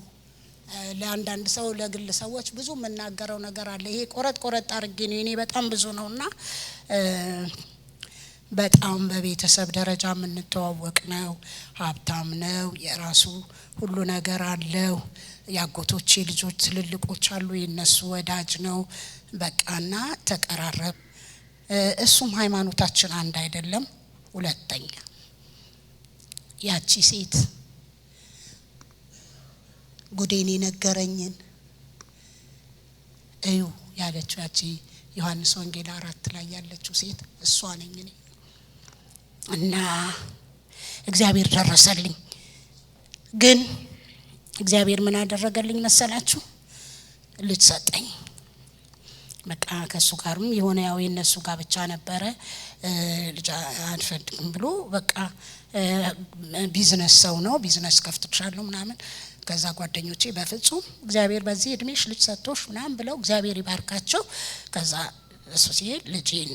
ለአንዳንድ ሰው ለግል ሰዎች ብዙ መናገረው ነገር አለ። ይሄ ቆረጥ አርጌ ነው እኔ በጣም ብዙ ነውና በጣም በቤተሰብ ደረጃ የምንተዋወቅ ነው። ሀብታም ነው፣ የራሱ ሁሉ ነገር አለው። ያጎቶቼ ልጆች ትልልቆች አሉ፣ የነሱ ወዳጅ ነው። በቃና ተቀራረብ። እሱም ሃይማኖታችን አንድ አይደለም። ሁለተኛ ያቺ ሴት ጉዴን ነገረኝን እዩ ያለችው ያቺ ዮሐንስ ወንጌል 4 ላይ ያለችው ሴት እሷ ነኝ እኔ። እና እግዚአብሔር ደረሰልኝ። ግን እግዚአብሔር ምን አደረገልኝ መሰላችሁ? ልጅ ሰጠኝ። በቃ ከሱ ጋርም የሆነ ያው የነሱ ጋር ብቻ ነበረ። ልጅ አንፈልግም ብሎ በቃ ቢዝነስ ሰው ነው፣ ቢዝነስ ከፍትሻለሁ ምናምን። ከዛ ጓደኞቼ በፍጹም እግዚአብሔር በዚህ እድሜሽ ልጅ ሰጥቶሽ ምናምን ብለው እግዚአብሔር ይባርካቸው። ከዛ እሱ ሲሄድ ልጄን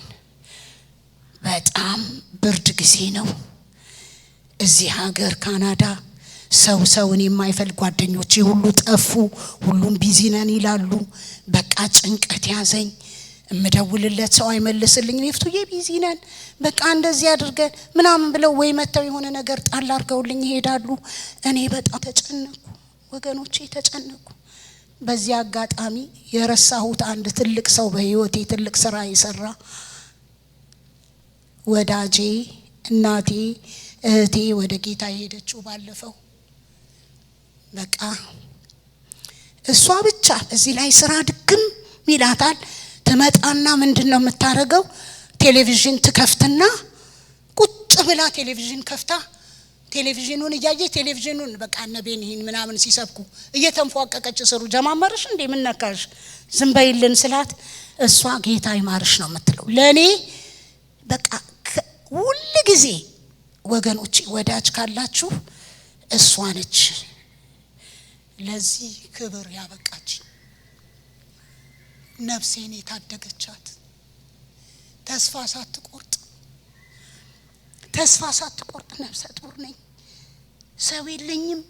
በጣም ብርድ ጊዜ ነው እዚህ ሀገር ካናዳ ሰውን የማይፈልግ ጓደኞቼ ሁሉ ጠፉ። ሁሉም ቢዚ ነን ይላሉ። በቃ ጭንቀት ያዘኝ። እምደውልለት ሰው አይመልስልኝ። ይፍቱዬ ቢዚ ነን በቃ እንደዚህ አድርገን ምናምን ብለው ወይ መተው የሆነ ነገር ጣል አድርገውልኝ ይሄዳሉ። እኔ በጣም ተጨነኩ ወገኖቼ፣ ተጨነኩ። በዚህ አጋጣሚ የረሳሁት አንድ ትልቅ ሰው በህይወቴ ትልቅ ስራ የሰራ ወዳጄ፣ እናቴ፣ እህቴ ወደ ጌታ የሄደችው ባለፈው በቃ እሷ ብቻ እዚህ ላይ ስራ ድግም ይላታል። ትመጣና ምንድነው የምታረገው? ቴሌቪዥን ትከፍትና ቁጭ ብላ ቴሌቪዥን ከፍታ ቴሌቪዥኑን እያየ ቴሌቪዥኑን በቃ ነቤኒን ምናምን ሲሰብኩ እየተንፏቀቀች ስሩ ጀማመርሽ እንዴ ምን ነካሽ ዝም በይልን ስላት እሷ ጌታ ይማርሽ ነው የምትለው። ለኔ በቃ ሁሉ ጊዜ ወገኖቼ ወዳጅ ካላችሁ እሷ ነች ለዚህ ክብር ያበቃች፣ ነፍሴን የታደገቻት። ተስፋ ሳትቆርጥ ነፍሰ ጡር ነኝ፣ ሰው የለኝም።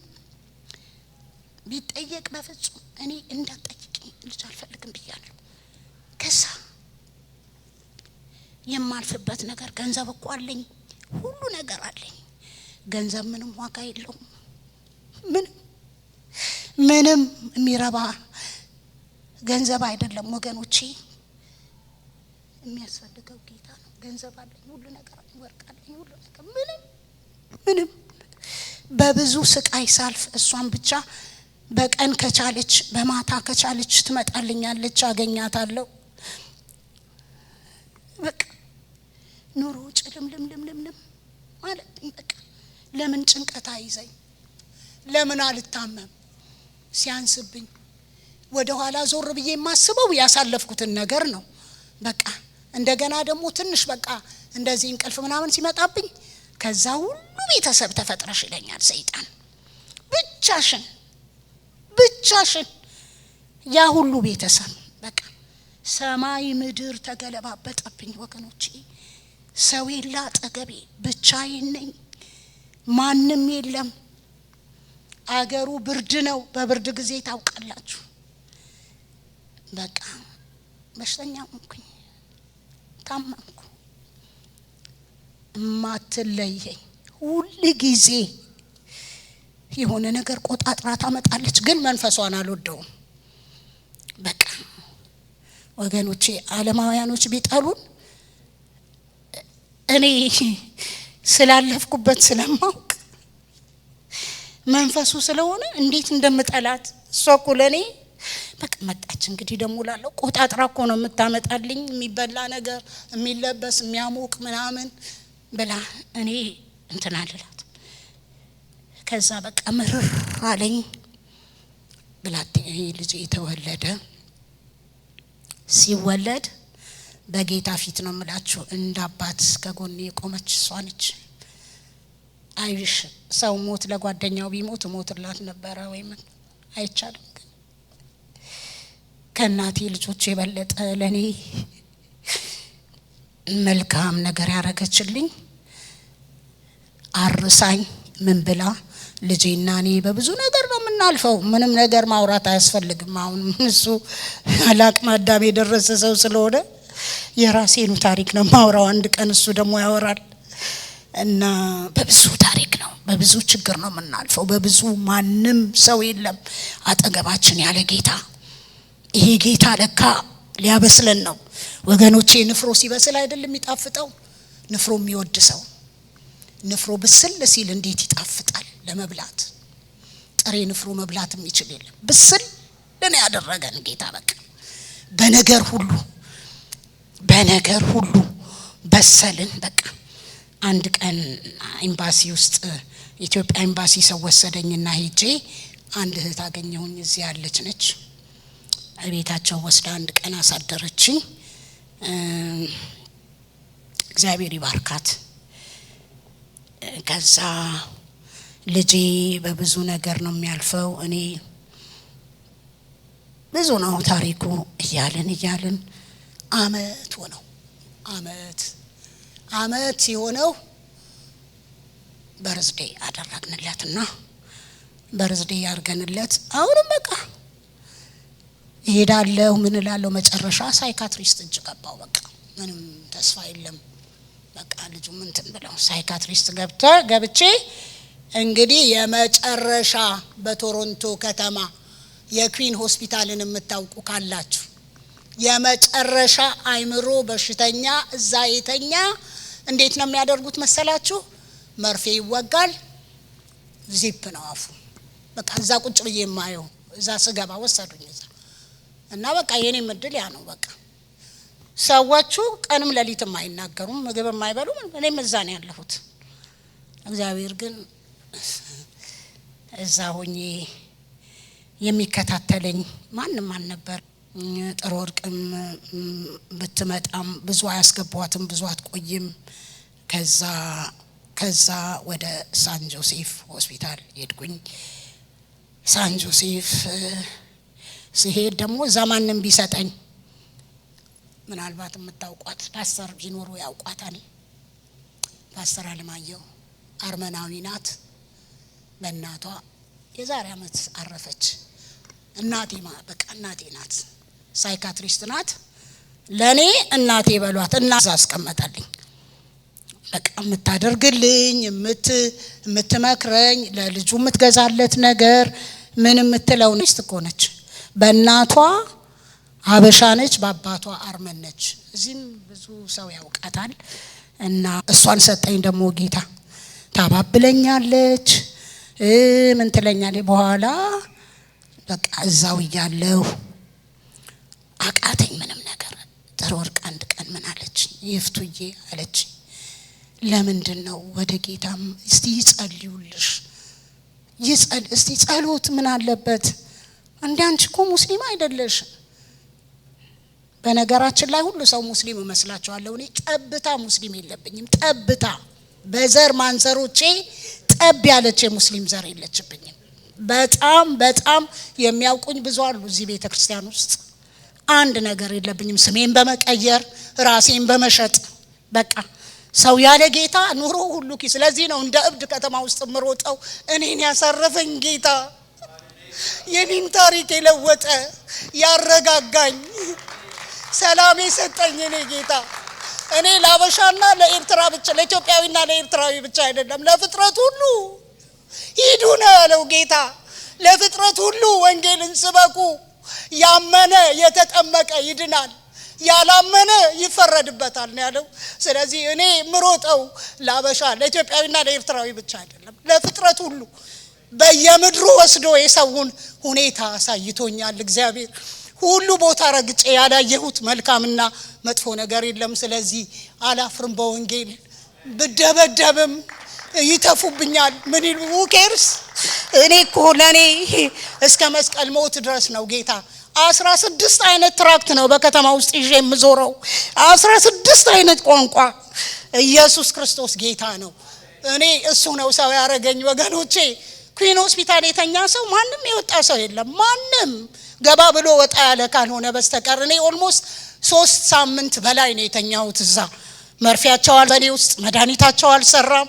ቢጠየቅ በፍጹም እኔ እንዳትጠይቂኝ ልጅ አልፈልግም ብያለሁ። ከዛ የማልፍበት ነገር ገንዘብ እኮ አለኝ፣ ሁሉ ነገር አለኝ። ገንዘብ ምንም ዋጋ የለውም። ምንም የሚረባ ገንዘብ አይደለም ወገኖቼ። የሚያስፈልገው ጌታ ነው። ገንዘብ አለኝ፣ ሁሉ ነገር አለኝ፣ ወርቅ አለኝ፣ ሁሉ ነገር ምንም በብዙ ስቃይ ሳልፍ እሷን ብቻ በቀን ከቻለች በማታ ከቻለች ትመጣልኛለች፣ አገኛታለሁ። በቃ ኑሮ ጭልምልምልምልም ማለት በቃ ለምን ጭንቀት አይዘኝ? ለምን አልታመም? ሲያንስብኝ ወደ ኋላ ዞር ብዬ የማስበው ያሳለፍኩትን ነገር ነው። በቃ እንደገና ደግሞ ትንሽ በቃ እንደዚህ እንቅልፍ ምናምን ሲመጣብኝ ከዛ ሁሉ ቤተሰብ ተፈጥረሽ ይለኛል ሰይጣን። ብቻሽን ያ ሁሉ ቤተሰብ በቃ ሰማይ ምድር ተገለባበጠብኝ ወገኖቼ። ሰው የለ አጠገቤ፣ ብቻዬን ነኝ፣ ማንም የለም። አገሩ ብርድ ነው፣ በብርድ ጊዜ ታውቃላችሁ። በቃ በሽተኛ ሆንኩኝ፣ ታመምኩ። ማትለየኝ ሁሉ ጊዜ የሆነ ነገር ቆጣጥራ ታመጣለች፣ ግን መንፈሷን አልወደውም። በቃ ወገኖቼ ዓለማውያኖች ቢጠሉን እኔ ስላለፍኩበት ስለማውቅ መንፈሱ ስለሆነ እንዴት እንደምጠላት እሷ እኮ ለኔ በቃ መጣች። እንግዲህ ደሞ ላለው ቆጣጥራ እኮ ነው የምታመጣልኝ፣ የሚበላ ነገር፣ የሚለበስ፣ የሚያሞቅ ምናምን ብላ እኔ እንትን አልላት። ከዛ በቃ ምርር አለኝ። ብላቴናዬ ልጅ የተወለደ ሲወለድ በጌታ ፊት ነው የምላችሁ እንደ አባት ከጎኔ የቆመች እሷ ነች። አይሽ ሰው ሞት ለጓደኛው ቢሞት ሞትላት ነበረ ወይም አይቻልም። ከእናቴ ልጆች የበለጠ ለኔ መልካም ነገር ያረገችልኝ አርሳኝ ምን ብላ ልጄና እኔ በብዙ ነገር ነው የምናልፈው። ምንም ነገር ማውራት አያስፈልግም። አሁን እሱ ለአቅመ አዳም የደረሰ ሰው ስለሆነ የራሴኑ ታሪክ ነው ማውራው። አንድ ቀን እሱ ደግሞ ያወራል እና በብዙ ታሪክ ነው በብዙ ችግር ነው የምናልፈው። በብዙ ማንም ሰው የለም አጠገባችን ያለ ጌታ። ይሄ ጌታ ለካ ሊያበስለን ነው ወገኖቼ። ንፍሮ ሲበስል አይደለም የሚጣፍጠው? ንፍሮ የሚወድ ሰው ንፍሮ ብስል ሲል እንዴት ይጣፍጣል ለመብላት። ጥሬ ንፍሮ መብላት የሚችል የለም። ብስል ለኔ ያደረገን ጌታ በቃ በነገር ሁሉ በሰልን በቃ። አንድ ቀን ኤምባሲ ውስጥ ኢትዮጵያ ኤምባሲ ሰው ወሰደኝና ሄጄ አንድ እህት አገኘሁኝ። እዚህ ያለች ነች። ቤታቸው ወስዳ አንድ ቀን አሳደረችኝ። እግዚአብሔር ይባርካት። ከዛ ልጄ በብዙ ነገር ነው የሚያልፈው። እኔ ብዙ ነው ታሪኩ እያልን አመት ሆነው አመት ሲሆነው በርዝዴ አደረግንለትና በርዝዴ ያርገንለት አሁንም በቃ ይሄዳለሁ ምን እላለሁ። መጨረሻ ሳይካትሪስት እጅ ገባው። በቃ ምንም ተስፋ የለም። በቃ ልጁ ምን ትንብለው ሳይካትሪስት ገብቼ እንግዲህ የመጨረሻ በቶሮንቶ ከተማ የኩዊን ሆስፒታልን የምታውቁ ካላችሁ የመጨረሻ አይምሮ በሽተኛ እዛ የተኛ እንዴት ነው የሚያደርጉት መሰላችሁ? መርፌ ይወጋል፣ ዚፕ ነው አፉ። በቃ እዛ ቁጭ ብዬ የማየው እዛ ስገባ ወሰዱኝ እዛ እና በቃ የኔ ምድል ያ ነው። በቃ ሰዎቹ ቀንም ሌሊትም አይናገሩም፣ ምግብ የማይበሉም። እኔም እዛ ነው ያለሁት። እግዚአብሔር ግን እዛ ሆኜ የሚከታተለኝ ማንም አልነበር። ጥሩ ወርቅም ብትመጣም ብዙ አያስገቧትም፣ ብዙ አትቆይም። ከዛ ወደ ሳን ጆሴፍ ሆስፒታል ሄድኩኝ። ሳን ጆሴፍ ሲሄድ ደግሞ እዛ ማንም ቢሰጠኝ ምናልባት የምታውቋት ፓስተር ቢኖሩ ያውቋታል። ፓስተር አለማየሁ አርመናዊ ናት። በእናቷ የዛሬ አመት አረፈች። እናቴ በቃ እናቴ ናት። ሳይካትሪስት ናት። ለኔ እናቴ በሏት። እና አስቀመጣልኝ በቃ የምታደርግልኝ የምትመክረኝ ለልጁ የምትገዛለት ነገር ምን የምትለው ነች እኮ ነች። በእናቷ ሀበሻ ነች፣ በአባቷ አርመን ነች። እዚህም ብዙ ሰው ያውቃታል። እና እሷን ሰጠኝ ደግሞ ጌታ። ታባብለኛለች ምን ትለኛለች። በኋላ በቃ እዛው እያለሁ አቃተኝ ምንም ነገር። ጥሩ ወርቅ አንድ ቀን ምን አለች? ይፍቱዬ አለች፣ ለምንድን ነው ወደ ጌታም እስቲ ይጸልዩልሽ እስቲ ጸሎት ምን አለበት? እንደ አንቺ እኮ ሙስሊም አይደለሽ። በነገራችን ላይ ሁሉ ሰው ሙስሊም እመስላችኋለሁ። እኔ ጠብታ ሙስሊም የለብኝም። ጠብታ በዘር ማንዘሮቼ ጠብ ያለች የሙስሊም ዘር የለችብኝም። በጣም የሚያውቁኝ ብዙ አሉ እዚህ ቤተክርስቲያን ውስጥ። አንድ ነገር የለብኝም። ስሜን በመቀየር ራሴን በመሸጥ በቃ ሰው ያለ ጌታ ኑሮ ሁሉ ኪስ። ስለዚህ ነው እንደ እብድ ከተማ ውስጥ ምሮጠው እኔን ያሳረፈኝ ጌታ፣ የኔን ታሪክ የለወጠ ያረጋጋኝ፣ ሰላም የሰጠኝ እኔ ጌታ። እኔ ለአበሻና ለኤርትራ ብቻ ለኢትዮጵያዊና ለኤርትራዊ ብቻ አይደለም ለፍጥረት ሁሉ ሂዱ ነው ያለው ጌታ። ለፍጥረት ሁሉ ወንጌልን ስበኩ። ያመነ የተጠመቀ ይድናል፣ ያላመነ ይፈረድበታል ነው ያለው። ስለዚህ እኔ ምሮጠው ለአበሻ ለኢትዮጵያዊና ለኤርትራዊ ብቻ አይደለም ለፍጥረት ሁሉ። በየምድሩ ወስዶ የሰውን ሁኔታ አሳይቶኛል እግዚአብሔር። ሁሉ ቦታ ረግጬ ያላየሁት መልካምና መጥፎ ነገር የለም። ስለዚህ አላፍርም በወንጌል። ብደበደብም ይተፉብኛል። ምን ይሉ ኬርስ? እኔ እኮ ለኔ እስከ መስቀል ሞት ድረስ ነው ጌታ። 16 አይነት ትራክት ነው በከተማ ውስጥ ይዤ የምዞረው። 16 አይነት ቋንቋ። ኢየሱስ ክርስቶስ ጌታ ነው። እኔ እሱ ነው ሰው ያረገኝ ወገኖቼ። ኩዊን ሆስፒታል የተኛ ሰው ማንም የወጣ ሰው የለም። ማንም ገባ ብሎ ወጣ ያለ ካልሆነ በስተቀር እኔ ኦልሞስት 3 ሳምንት በላይ ነው የተኛሁት እዛ። መርፊያቸው በኔ ውስጥ መድኃኒታቸው አልሰራም።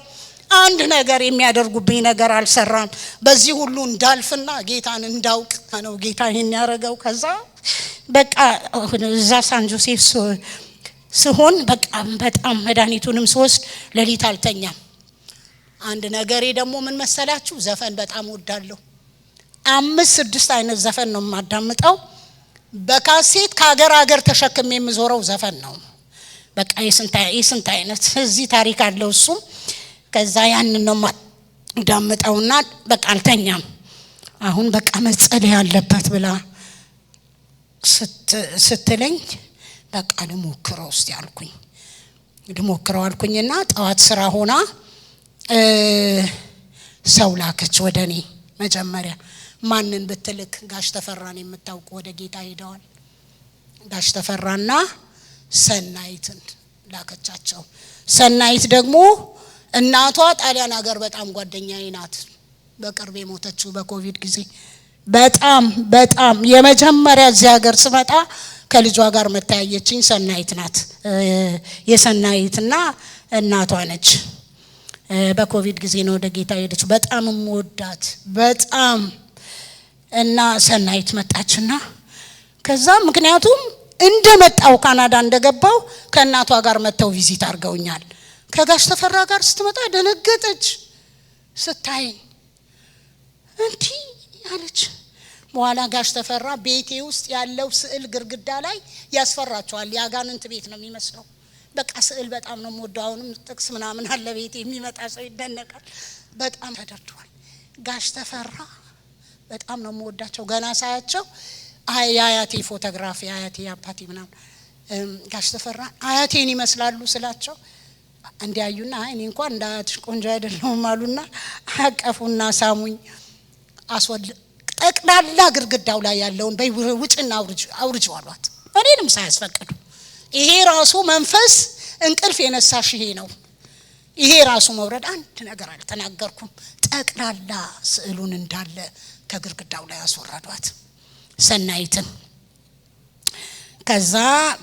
አንድ ነገር የሚያደርጉብኝ ነገር አልሰራም። በዚህ ሁሉ እንዳልፍና ጌታን እንዳውቅ ነው ጌታ ይሄን ያረጋው። ከዛ በቃ እዛ ሳን ጆሴፍ ስሆን በቃ በጣም መድኃኒቱንም ስወስድ ሌሊት አልተኛም። አንድ ነገሬ ደግሞ ምን መሰላችሁ? ዘፈን በጣም ወዳለሁ። 5-6 አይነት ዘፈን ነው የማዳምጠው። በካሴት ከሀገር ተሸክሜ የምዞረው ዘፈን ነው። በቃ የስንት አይነት እዚህ ታሪክ አለው እሱ። ከዛ ያንን ነው ማዳምጠውና በቃ አልተኛም። አሁን በቃ መጸለይ ያለበት ብላ ስትለኝ በቃ ልሞክረው እስቲ አልኩኝ። ልሞክረው አልኩኝና ጠዋት ስራ ሆና ሰው ላከች ወደኔ። መጀመሪያ ማንን ብትልክ ጋሽ ተፈራን የምታውቁ ወደ ጌታ ሄደዋል። ጋሽ ተፈራና ሰናይትን ላከቻቸው። ሰናይት ደግሞ እናቷ ጣሊያን ሀገር በጣም ጓደኛዬ ናት። በቅርብ የሞተችው በኮቪድ ጊዜ በጣም የመጀመሪያ እዚህ ሀገር ስመጣ ከልጇ ጋር መታየችኝ ሰናይት ናት። የሰናይትና እናቷ ነች። በኮቪድ ጊዜ ነው ወደ ጌታ ሄደች። በጣም ወዳት በጣም እና ሰናይት መጣችና ከዛ ምክንያቱም እንደመጣው ካናዳ እንደገባው ከእናቷ ጋር መተው ቪዚት አድርገውኛል። ከጋሽ ተፈራ ጋር ስትመጣ ደነገጠች ስታይ። እንዴ አለች። በኋላ ጋሽ ተፈራ ቤቴ ውስጥ ያለው ስዕል ግርግዳ ላይ ያስፈራቸዋል። ያጋንንት ቤት ነው የሚመስለው። በቃ ስዕል በጣም ነው የምወደው። አሁንም ጥቅስ ምናምን አለ ቤቴ፣ የሚመጣ ሰው ይደነቃል። በጣም ተደርቷል። ጋሽ ተፈራ በጣም ነው የምወዳቸው። ገና ሳያቸው አያቴ ፎቶግራፊ አያቴ አባቴ ምናምን ጋሽ ተፈራ አያቴን ይመስላሉ ስላቸው እንዲያዩና እኔ እንኳን እንዳያትሽ ቆንጆ አይደለም አሉና አቀፉና ሳሙኝ። ጠቅላላ ግርግዳው ላይ ያለውን ውጭና አውርጅ አሏት፣ እኔንም ሳያስፈቅዱ። ይሄ ራሱ መንፈስ እንቅልፍ የነሳሽ ይሄ ነው። ይሄ ራሱ መውረድ። አንድ ነገር አልተናገርኩም። ጠቅላላ ስዕሉን እንዳለ ከግርግዳው ላይ አስወረዷት ሰናይትን። ከዛ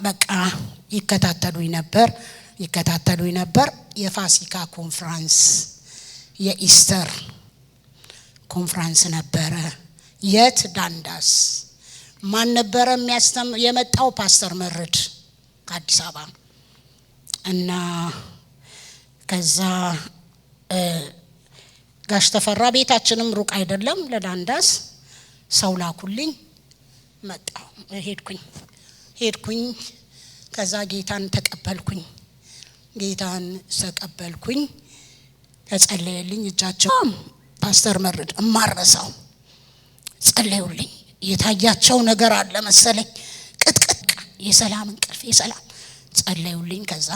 በቃ ይከታተሉኝ ነበር። የፋሲካ ኮንፈረንስ የኢስተር ኮንፈረንስ ነበረ። የት ዳንዳስ ማን ነበረ የመጣው? ፓስተር መርድ ከአዲስ አበባ እና ከዛ ጋሽ ተፈራ ቤታችንም ሩቅ አይደለም ለዳንዳስ ሰው ላኩልኝ። መጣሁ ሄድኩኝ። ከዛ ጌታን ተቀበልኩኝ። ተጸለየልኝ። እጃቸው ፓስተር መርድ እማረሳው ጸለዩልኝ። የታያቸው ነገር አለ መሰለኝ። ቅጥቅጥ የሰላም እንቅልፍ የሰላም ጸለዩልኝ። ከዛ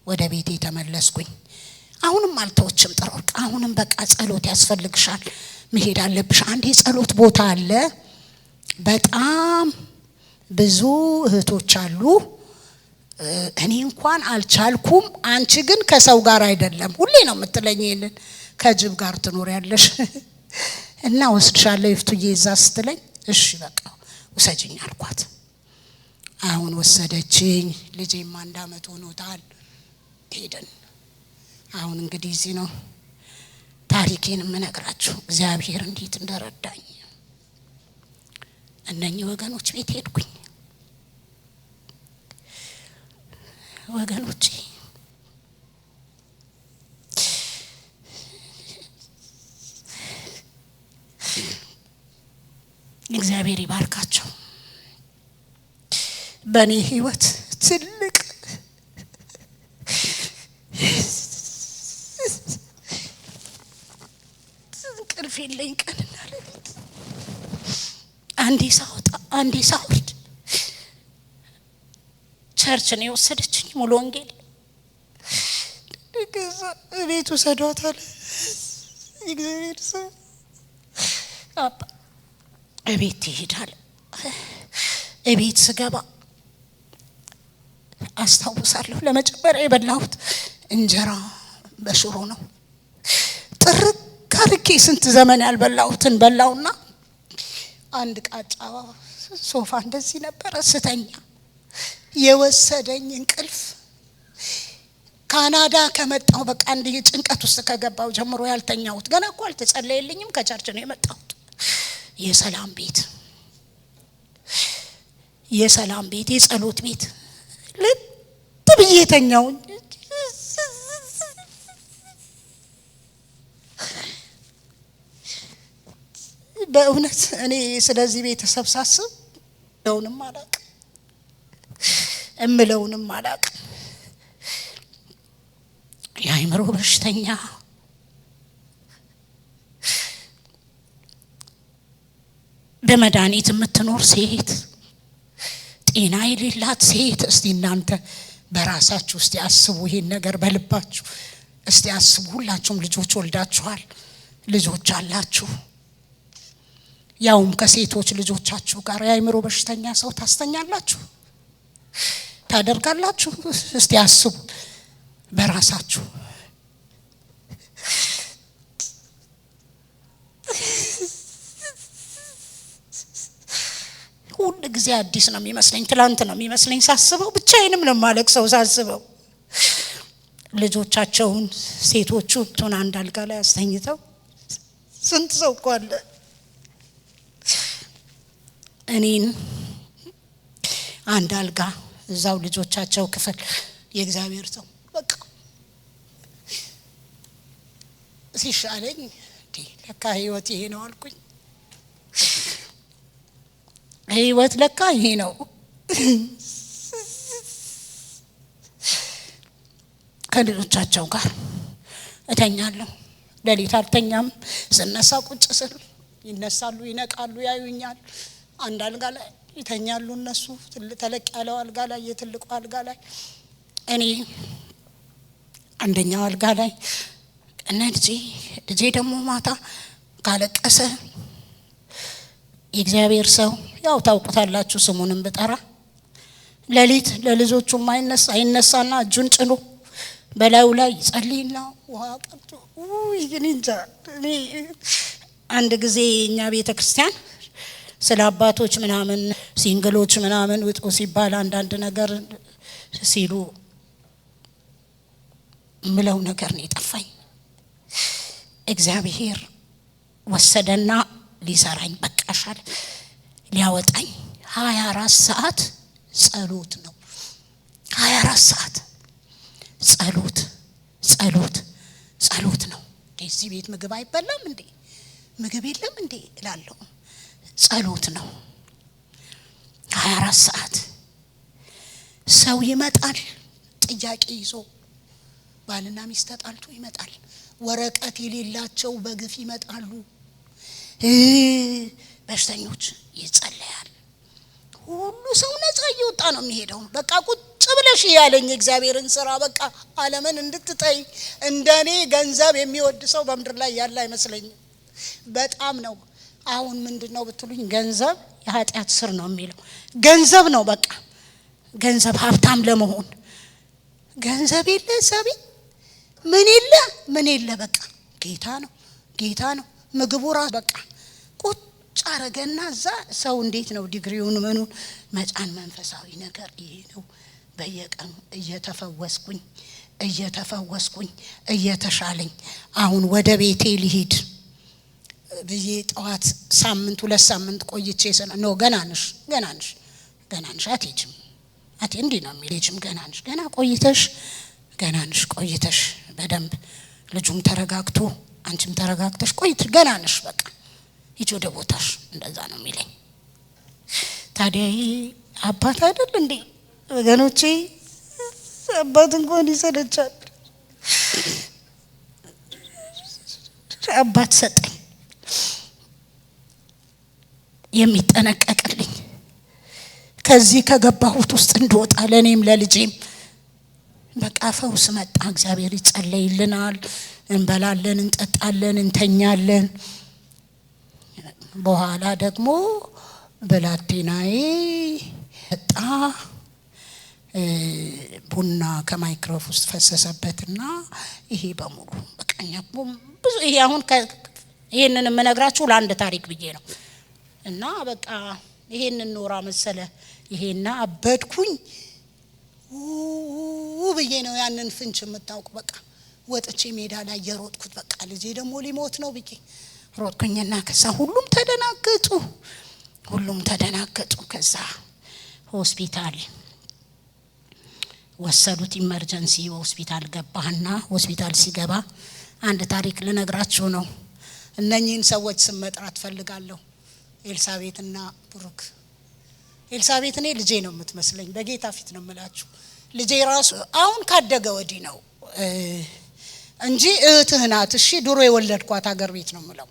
ወደ ቤቴ ተመለስኩኝ። አሁንም አልተወችም ጥሩቅ። አሁንም በቃ ጸሎት ያስፈልግሻል፣ መሄድ አለብሽ። አንድ የጸሎት ቦታ አለ። በጣም ብዙ እህቶች አሉ። እኔ እንኳን አልቻልኩም። አንቺ ግን ከሰው ጋር አይደለም ሁሌ ነው የምትለኝ። ይሄንን ከጅብ ጋር ትኖሪያለሽ እና ወስድሻለሁ ይፍቱዬ እዛ ስትለኝ እሺ በቃ ውሰጂኝ አልኳት። አሁን ወሰደችኝ። ልጄም 1 አመት ሆኖታል። ሄደን አሁን እንግዲህ እዚህ ነው ታሪኬን የምነግራችሁ። እግዚአብሔር እንዴት እንደረዳኝ እነኚህ ወገኖች ቤት ሄድኩኝ። ወገኖቼ እግዚአብሔር ይባርካቸው። በእኔ ህይወት ትልቅ እንቅልፍ የለኝ ቀንና ሌሊት። አንዴ ሳወጣ አንዴ ሳወርድ ቸርች ነው የወሰደችኝ። ሙሉ ወንጌል ቤት ውሰዷት አለ። እግዚአብሔር ሰው አባ እቤት ይሄዳል። እቤት ስገባ አስታውሳለሁ ለመጀመሪያ የበላሁት እንጀራ በሽሮ ነው። ጥርቅ አድርጌ ስንት ዘመን ያልበላሁትን በላውና አንድ ቃጫ ሶፋ እንደዚህ ነበረ ስተኛ የወሰደኝ እንቅልፍ ካናዳ ከመጣሁ በቃ እንደ ጭንቀት ውስጥ ከገባው ጀምሮ ያልተኛሁት ገና እኮ አልተጸለየልኝም። ከቸርች ነው የመጣሁት። የሰላም ቤት የጸሎት ቤት ልጥ ብዬ ተኛው። በእውነት እኔ ስለዚህ ቤተሰብ ሳስብ እምለውንም አላውቅም። የአእምሮ በሽተኛ በመድኃኒት የምትኖር ሴት፣ ጤና የሌላት ሴት። እስቲ እናንተ በራሳችሁ እስቲ አስቡ፣ ይሄን ነገር በልባችሁ እስቲ አስቡ። ሁላችሁም ልጆች ወልዳችኋል፣ ልጆች አላችሁ። ያውም ከሴቶች ልጆቻችሁ ጋር የአእምሮ በሽተኛ ሰው ታስተኛላችሁ፣ ታደርጋላችሁ። እስቲ አስቡ በራሳችሁ። ሁሉ ጊዜ አዲስ ነው የሚመስለኝ፣ ትላንት ነው የሚመስለኝ ሳስበው። ብቻዬንም ነው የማለቅሰው ሳስበው። ልጆቻቸውን ሴቶቹን አንድ አልጋ ላይ አስተኝተው፣ ስንት ሰው እኮ አለ እኔን አንድ አልጋ እዛው ልጆቻቸው ክፍል። የእግዚአብሔር ሰው በቃ ሲሻለኝ ለካ ህይወት ይሄ ነው አልኩኝ። ህይወት ለካ ይሄ ነው። ከልጆቻቸው ጋር እተኛለሁ። ሌሊት አልተኛም። ስነሳ ቁጭ ስል ይነሳሉ፣ ይነቃሉ፣ ያዩኛል። አንድ አልጋ ላይ ይተኛሉ እነሱ ተለቅ ያለው አልጋ ላይ፣ የትልቁ አልጋ ላይ፣ እኔ አንደኛው አልጋ ላይ። ልጄ ደግሞ ማታ ካለቀሰ የእግዚአብሔር ሰው ያው ታውቁታላችሁ ስሙንም ብጠራ ሌሊት ለልጆቹ አይነሳና እጁን ጭኖ በላዩ ላይ ይጸልይና ውሃ ቀርቶ እንጃ። አንድ ጊዜ እኛ ቤተክርስቲያን ስለ አባቶች ምናምን ሲንግሎች ምናምን ውጡ ሲባል አንዳንድ ነገር ሲሉ ምለው ነገር ነው የጠፋኝ። እግዚአብሔር ወሰደና ሊሰራኝ በቃሻል ሊያወጣኝ 24 ሰዓት ጸሎት ነው። 24 ሰዓት ጸሎት ነው። እዚህ ቤት ምግብ አይበላም እንዴ? ምግብ የለም እንዴ እላለሁ። ጸሎት ነው 24 ሰዓት። ሰው ይመጣል ጥያቄ ይዞ፣ ባልና ሚስት ተጣልቶ ይመጣል። ወረቀት የሌላቸው በግፍ ይመጣሉ። በሽተኞች ይጸለያል። ሁሉ ሰው ነፃ እየወጣ ነው የሚሄደው። በቃ ቁጭ ብለሽ ያለኝ እግዚአብሔርን ስራ በቃ ዓለምን እንድትጠይ እንደኔ ገንዘብ የሚወድ ሰው በምድር ላይ ያለ አይመስለኝም። በጣም ነው። አሁን ምንድነው ብትሉኝ ገንዘብ የኃጢአት ስር ነው የሚለው። ገንዘብ ነው በቃ ገንዘብ ሀብታም ለመሆን ገንዘብ የለ ሰቢ ምን የለ በቃ ጌታ ነው ምግቡ ራሱ በቃ ቁጭ አረገና እዛ ሰው እንዴት ነው ዲግሪውን ምኑን መጫን። መንፈሳዊ ነገር ይሄ ነው። በየቀኑ እየተፈወስኩኝ እየተሻለኝ አሁን ወደ ቤቴ ልሂድ ብዬ ጠዋት ሳምንት 2 ሳምንት ቆይቼ ነው ገናንሽ አትሄጂም እንዲህ ነው የሚልጅም ገናንሽ ቆይተሽ በደንብ ልጁም ተረጋግቶ አንቺም ተረጋግተሽ ቆይት ገናንሽ በቃ ሂጂ ወደ ቦታሽ እንደዛ ነው የሚለኝ። ታዲያ አባት አይደል እንዴ ወገኖቼ? አባት እንኳን ይሰለቻል። አባት ሰጠኝ የሚጠነቀቅልኝ ከዚህ ከገባሁት ውስጥ እንደወጣ ለኔም ለልጄም በቃ ፈውስ መጣ። እግዚአብሔር ይጸለይልናል። እንበላለን፣ እንጠጣለን፣ እንተኛለን። በኋላ ደግሞ ብላቴናዬ መጣ። ቡና ከማይክሮፍ ውስጥ ፈሰሰበትና ይሄ በሙሉ በቃኛ ብዙ ይሄ አሁን ይሄንን የምነግራችሁ ለአንድ ታሪክ ብዬ ነው። እና በቃ ይሄንን ኖራ መሰለ ይሄና አበድኩኝ ብዬ ነው ያንን ፍንጭ የምታውቁ። በቃ ወጥቼ ሜዳ ላይ የሮጥኩት በቃ ልጄ ደግሞ ሊሞት ነው ብዬ ሮጥኩኝና ከዛ ሁሉም ተደናገጡ። ከዛ ሆስፒታል ወሰዱት። ኢመርጀንሲ ሆስፒታል ገባና ሆስፒታል ሲገባ አንድ ታሪክ ልነግራችሁ ነው። እነኚህን ሰዎች ስም መጥራት ፈልጋለሁ። ኤልሳቤጥና ብሩክ። ኤልሳቤጥ እኔ ልጄ ነው የምትመስለኝ፣ በጌታ ፊት ነው የምላችሁ። ልጄ ራሱ አሁን ካደገ ወዲህ ነው እንጂ እህትህ ናት። እሺ ድሮ የወለድኳት ሀገር ቤት ነው የምለው።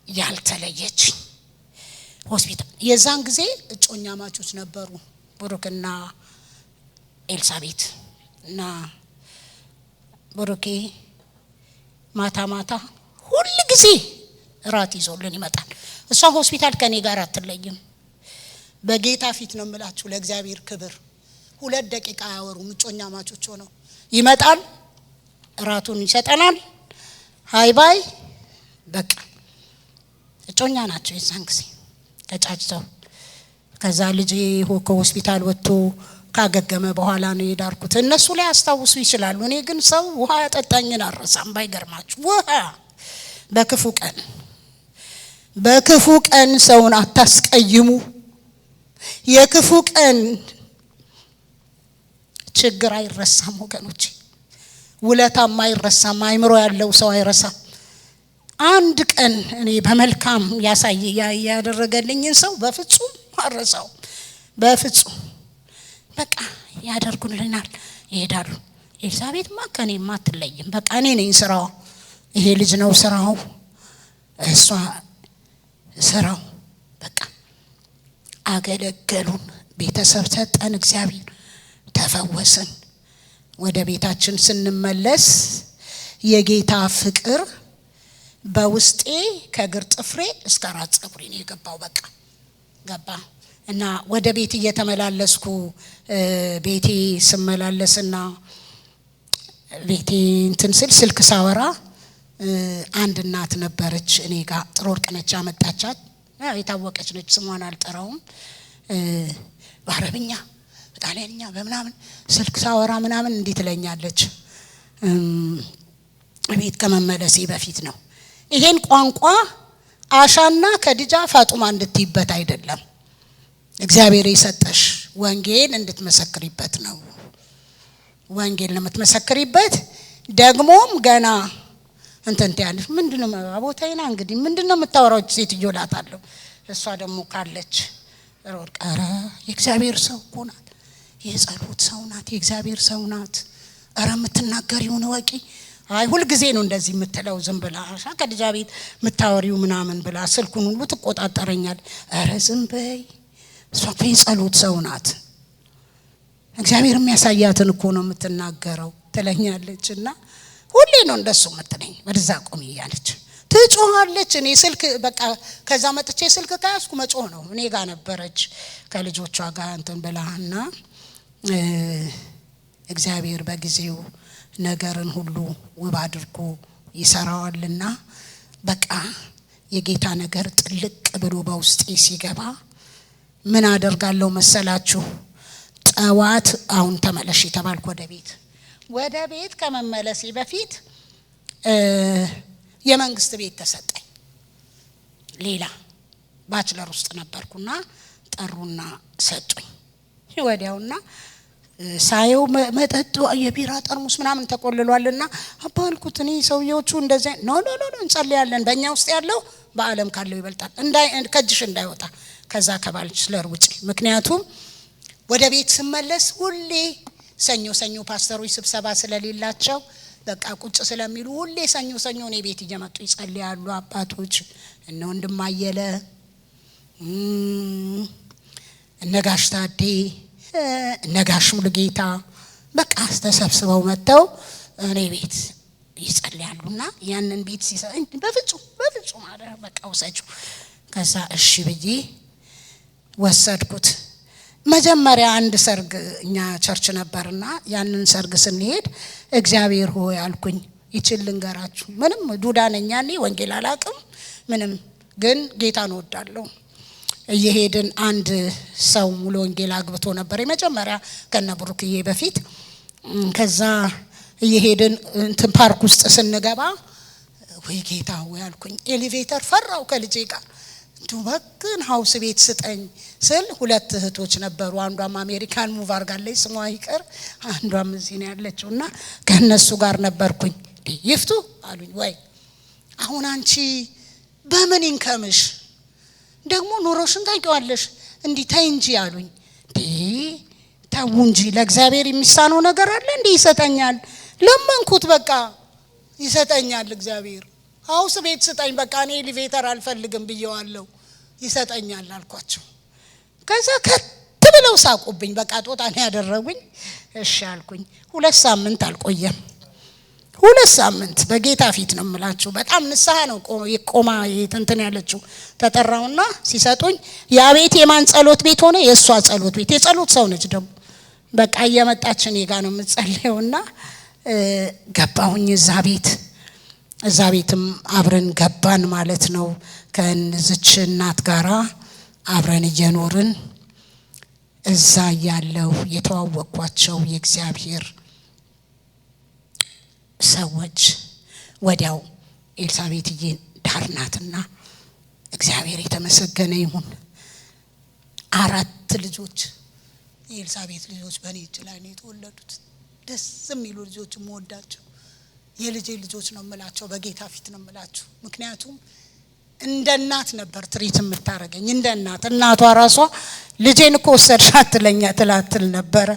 ያልተለየች ሆስፒታል። የዛን ጊዜ እጮኛ ማቾች ነበሩ ብሩክና ኤልሳቤጥ። እና ብሩኬ ማታ ሁሉ ጊዜ ራት ይዞልን ይመጣል። እሷ ሆስፒታል ከኔ ጋር አትለይም። በጌታ ፊት ነው የምላችሁ፣ ለእግዚአብሔር ክብር 2 ደቂቃ ያወሩም። እጮኛ ማቾች ሆነው ይመጣል፣ ራቱን ይሰጠናል፣ ሃይ ባይ በቃ እጮኛ ናቸው። የዛን ጊዜ ተጫጭተው ከዛ ልጄ ከሆስፒታል ወጥቶ ካገገመ በኋላ ነው የዳርኩት። እነሱ ላይ አስታውሱ ይችላሉ። እኔ ግን ሰው ውሃ ያጠጣኝን አረሳም። ባይገርማችሁ ውሃ በክፉ ቀን ሰውን አታስቀይሙ። የክፉ ቀን ችግር አይረሳም ወገኖቼ። ውለታም አይረሳም። አይምሮ ያለው ሰው አይረሳም። አንድ ቀን እኔ በመልካም ያደረገልኝን ሰው በፍጹም አረሳው። በፍጹም በቃ ያደርጉልናል፣ ይሄዳሉ። ኤልሳቤጥማ ከኔማ አትለይም። በቃ እኔ ነኝ ስራው፣ ይሄ ልጅ ነው ስራው፣ እሷ ስራው። በቃ አገለገሉን፣ ቤተሰብ ሰጠን፣ እግዚአብሔር ተፈወስን። ወደ ቤታችን ስንመለስ የጌታ ፍቅር በውስጤ ከእግር ጥፍሬ እስከ ራስ ፀጉሬ ነው የገባው። በቃ ገባ እና ወደ ቤት እየተመላለስኩ ቤቴ ስመላለስና ቤቴ እንትን ስልክ ሳወራ አንድ እናት ነበረች እኔ ጋር። ጥሩ ወርቅ ነች ያመጣቻት፣ የታወቀች ነች፣ ስሟን አልጠራውም። በአረብኛ በጣሊያንኛ በምናምን ስልክ ሳወራ ምናምን እንዲህ ትለኛለች። ቤት ከመመለሴ በፊት ነው። ይሄን ቋንቋ አሻና ከድጃ ፋጡማ እንድትይበት አይደለም፣ እግዚአብሔር የሰጠሽ ወንጌል እንድትመሰክሪበት ነው። ወንጌል ለምትመሰክሪበት ደግሞም ገና እንትን ያለሽ ምንድነው አቦታይና እንግዲህ ምንድነው የምታወራው ሴትዮ እላታለሁ። እሷ ደግሞ ካለች ሮርቃራ የእግዚአብሔር ሰው እኮ ናት፣ የጸሎት ሰው ናት፣ የእግዚአብሔር ሰው ናት። አረ የምትናገሪውን ወቂ። አይ ሁሉ ጊዜ ነው እንደዚህ የምትለው፣ ዝም ብላ ከድጃ ቤት የምታወሪው ምናምን ብላ ስልኩን ሁሉ ትቆጣጠረኛል። አረ ዝም በይ፣ እሷ እኮ የጸሎት ሰው ናት፣ እግዚአብሔር የሚያሳያትን እኮ ነው የምትናገረው ትለኛለች። እና ሁሌ ነው እንደሱ የምትለኝ፣ ወደዛ ቆም እያለች ትጮኻለች። እኔ ስልክ በቃ ከዛ መጥቼ ስልክ ካያዝኩ መጮህ ነው። እኔ ጋር ነበረች ከልጆቿ ጋር እንትን ብላና እግዚአብሔር በጊዜው ነገርን ሁሉ ውብ አድርጎ ይሰራዋልና በቃ የጌታ ነገር ጥልቅ ብሎ በውስጤ ሲገባ ምን አደርጋለሁ መሰላችሁ? ጠዋት አሁን ተመለሽ ተባልኩ ወደ ቤት ከመመለሴ በፊት የመንግስት ቤት ተሰጠኝ። ሌላ ባችለር ውስጥ ነበርኩና ጠሩና ሰጡኝ። ወዲያውና ሳየው መጠጡ የቢራ ጠርሙስ ምናምን ተቆልሏልና አባልኩት። እኔ ሰውየዎቹ እንደዚህ ኖ እንጸልያለን፣ በእኛ ውስጥ ያለው በዓለም ካለው ይበልጣል፣ ከእጅሽ እንዳይወጣ ከዛ ከባችለር ውጪ። ምክንያቱም ወደ ቤት ስመለስ ሁሌ ሰኞ ፓስተሮች ስብሰባ ስለሌላቸው በቃ ቁጭ ስለሚሉ ሁሌ ሰኞ እኔ ቤት እየመጡ ይጸልያሉ አባቶች። እነ ወንድም አየለ እነ ጋሽ ታዴ እነ ጋሽ ሙሉጌታ በቃ ተሰብስበው መጥተው እኔ ቤት ይጸልያሉና ያንን ቤት ሲሰጠኝ በፍጹም አለ በቃ ውሰጂው። ከዛ እሺ ብዬ ወሰድኩት። መጀመሪያ አንድ ሰርግ እኛ ቸርች ነበርና ያንን ሰርግ ስንሄድ እግዚአብሔር ሆይ አልኩኝ፣ ይችል ልንገራችሁ ምንም ዱዳ ነኝ ያኔ ወንጌል አላቅም ምንም፣ ግን ጌታን እወዳለሁ። እየሄድን አንድ ሰው ሙሉ ወንጌል አግብቶ ነበር የመጀመሪያ ከነብሩክዬ በፊት። ከዛ እየሄድን እንትን ፓርክ ውስጥ ስንገባ ወይ ጌታ ወይ አልኩኝ፣ ኤሌቬተር ፈራው ከልጄ ጋር ዱበክን ሃውስ ቤት ስጠኝ ስል ሁለት እህቶች ነበሩ። አንዷም አሜሪካን ሙቭ አርጋለች ስሟ ይቀር፣ አንዷም እዚህ ነው ያለችውና ከነሱ ጋር ነበርኩኝ። ይፍቱ አሉኝ። ወይ አሁን አንቺ በምን ይንከምሽ ደግሞ ኑሮሽን ታውቂዋለሽ እንዲህ ተይ እንጂ አሉኝ። ተው እንጂ ለእግዚአብሔር የሚሳነው ነገር አለ እንዴ? ይሰጠኛል። ለመንኩት በቃ ይሰጠኛል እግዚአብሔር። ሃውስ ቤት ስጠኝ በቃ እኔ ኤሌቬተር አልፈልግም ብየዋለሁ፣ ይሰጠኛል አልኳቸው። ከዛ ከት ብለው ሳቁብኝ። በቃ ጦጣ ነው ያደረጉኝ። እሺ አልኩኝ። 2 ሳምንት አልቆየም። 2 ሳምንት በጌታ ፊት ነው የምላችሁ። በጣም ንስሐ ነው ቆማ እንትን ያለችው። ተጠራውና ሲሰጡኝ ያ ቤት የማን ጸሎት ቤት ሆነ? የእሷ ጸሎት ቤት። የጸሎት ሰው ነች ደግሞ በቃ እየመጣች እኔ ጋር ነው የምጸልየውና ገባሁኝ እዛ ቤትም አብረን ገባን ማለት ነው። ከእነዚች እናት ጋራ አብረን እየኖርን እዛ ያለው የተዋወቅኳቸው የእግዚአብሔር ሰዎች ወዲያው ኤልሳቤጥዬ ዳር ናትና እግዚአብሔር የተመሰገነ ይሁን 4 ልጆች የኤልሳቤጥ ልጆች በኔ እጅ ላይ ነው የተወለዱት። ደስ የሚሉ ልጆች የምወዳቸው የልጄ ልጆች ነው የምላቸው። በጌታ ፊት ነው የምላቸው። ምክንያቱም እንደ እናት ነበር ትሪት የምታረገኝ። እንደ እናቷ ራሷ ልጄን እኮ ወሰድሻት ትላትል ነበረ።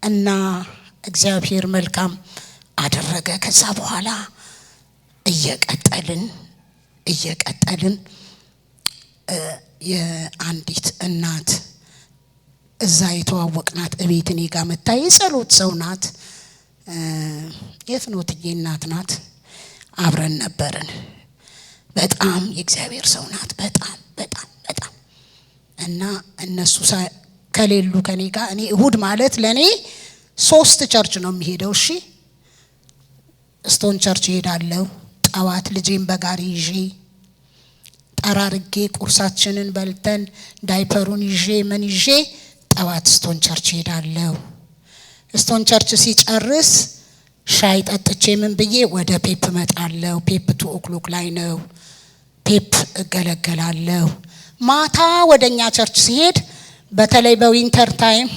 እና እግዚአብሔር መልካም አደረገ። ከዛ በኋላ እየቀጠልን የአንዲት እናት እዛ የተዋወቅናት እቤት እኔ ጋር መጣ። የጸሎት ሰው ናት። የፍኖትዬ እናት ናት። አብረን ነበርን። በጣም የእግዚአብሔር ሰው ናት። በጣም እና እነሱ ከሌሉ ከኔ ጋር እኔ እሁድ ማለት ለኔ 3 ቸርች ነው የሚሄደው። እሺ ስቶን ቸርች ሄዳለሁ። ጠዋት ልጄን በጋሪ ይዤ ጠራርጌ ቁርሳችንን በልተን ዳይፐሩን ይዤ ምን ይዤ ጠዋት ስቶን ቸርች ሄዳለሁ። ስቶን ቸርች ሲጨርስ ሻይ ጠጥቼ ምን ብዬ ወደ ፔፕ መጣለሁ። ፔፕ 2 o'clock ላይ ነው። ፔፕ እገለገላለሁ። ማታ ወደኛ ቸርች ሲሄድ በተለይ በዊንተር ታይም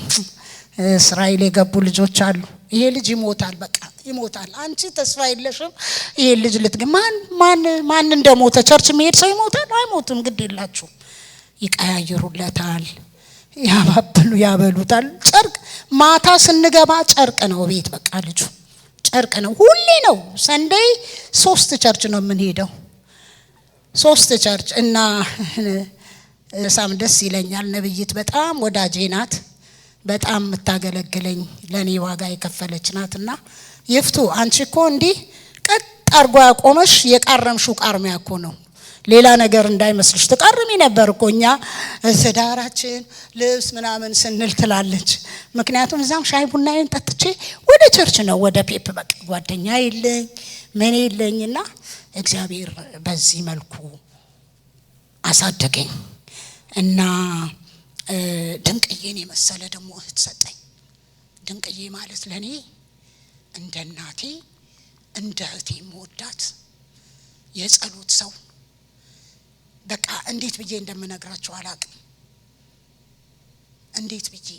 እስራኤል የገቡ ልጆች አሉ። ይሄ ልጅ ይሞታል፣ በቃ ይሞታል፣ አንቺ ተስፋ የለሽም፣ ይሄ ልጅ ማን እንደሞተ ቸርች መሄድ ሰው ይሞታል አይሞትም ግድ የላችሁ። ይቀያየሩለታል፣ ያበሉታል። ጨርቅ ማታ ስንገባ ጨርቅ ነው ቤት፣ በቃ ልጁ ጨርቅ ነው። ሁሌ ነው ሰንዴይ 3 ቸርች ነው የምንሄደው፣ 3 ቸርች። እና ሳም ደስ ይለኛል። ነብይት በጣም ወዳጄ ናት። በጣም የምታገለግለኝ ለኔ ዋጋ የከፈለች ናትና ይፍቱ አንቺ እኮ እንዲህ ቀጥ አርጓ ያቆመሽ የቃረምሽው ቃርሚያ እኮ ነው፣ ሌላ ነገር እንዳይመስልሽ። ተቃርሚ ነበር እኮ እኛ ስዳራችን ልብስ ምናምን ስንል ትላለች። ምክንያቱም እዛም ሻይ ቡናዬን ጠጥቼ ወደ ቸርች ነው ወደ ፔፕ። በቃ ጓደኛ የለኝ ምን የለኝና እግዚአብሔር በዚህ መልኩ አሳደገኝ። እና ድንቅዬን የመሰለ ደግሞ እህት ሰጠኝ። ድንቅዬ ማለት ለኔ እንደ እናቴ እንደ እህቴ የምወዳት የጸሎት ሰው፣ በቃ እንዴት ብዬ እንደምነግራቸው አላቅም። እንዴት ብዬ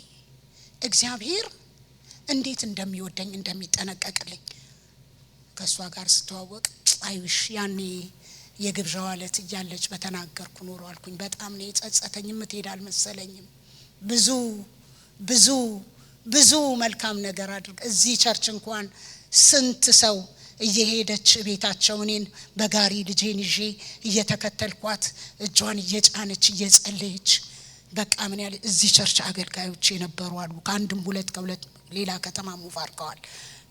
እግዚአብሔር እንዴት እንደሚወደኝ እንደሚጠነቀቅልኝ ከሷ ጋር ስተዋወቅ አይውሽ ያኔ የግብዣው ዕለት እያለች በተናገርኩ ኖሮ አልኩኝ። በጣም ነው የጸጸተኝ። የምትሄድ አልመሰለኝም። ብዙ መልካም ነገር አድርግ። እዚህ ቸርች እንኳን ስንት ሰው እየሄደች ቤታቸው እኔን በጋሪ ልጄን ይዤ እየተከተልኳት እጇን እየጫነች እየጸለየች በቃ ምን ያለ እዚህ ቸርች አገልጋዮች የነበሩ አሉ። ከአንድም 2 ከ2 ሌላ ከተማ ሙቭ አድርገዋል።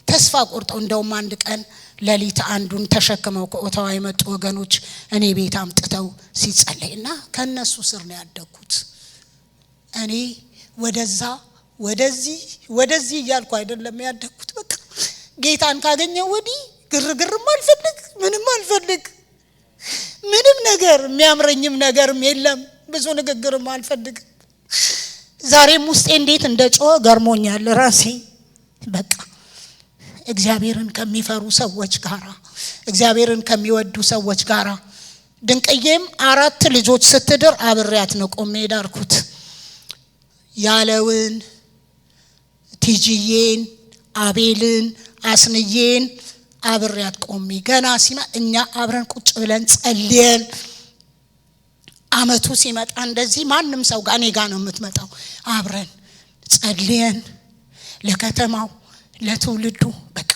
ተስፋ ቆርጠው እንደውም አንድ ቀን ሌሊት አንዱን ተሸክመው ከኦታዋ የመጡ ወገኖች እኔ ቤት አምጥተው ሲጸለይና ከነሱ ስር ነው ያደግኩት። እኔ ወደዚህ እያልኩ አይደለም ያደግኩት። በቃ ጌታን ካገኘው ወዲህ ግርግርም አልፈልግ፣ ምንም አልፈልግ፣ ምንም ነገር የሚያምረኝም ነገርም የለም፣ ብዙ ንግግርም አልፈልግ። ዛሬም ውስጤ እንዴት እንደጮኸ ገርሞኛል ራሴ። በቃ እግዚአብሔርን ከሚፈሩ ሰዎች ጋራ፣ እግዚአብሔርን ከሚወዱ ሰዎች ጋራ። ድንቅዬም 4 ልጆች ስትድር አብሬያት ነው ቆሜ ዳርኩት። ያለውን፣ ቲጂዬን፣ አቤልን፣ አስንዬን አብሬያት ቆሜ ገና እኛ አብረን ቁጭ ብለን ጸልየን አመቱ ሲመጣ እንደዚህ ማንም ሰው ጋር እኔ ጋር ነው የምትመጣው። አብረን ጸልየን ለከተማው ለትውልዱ በቃ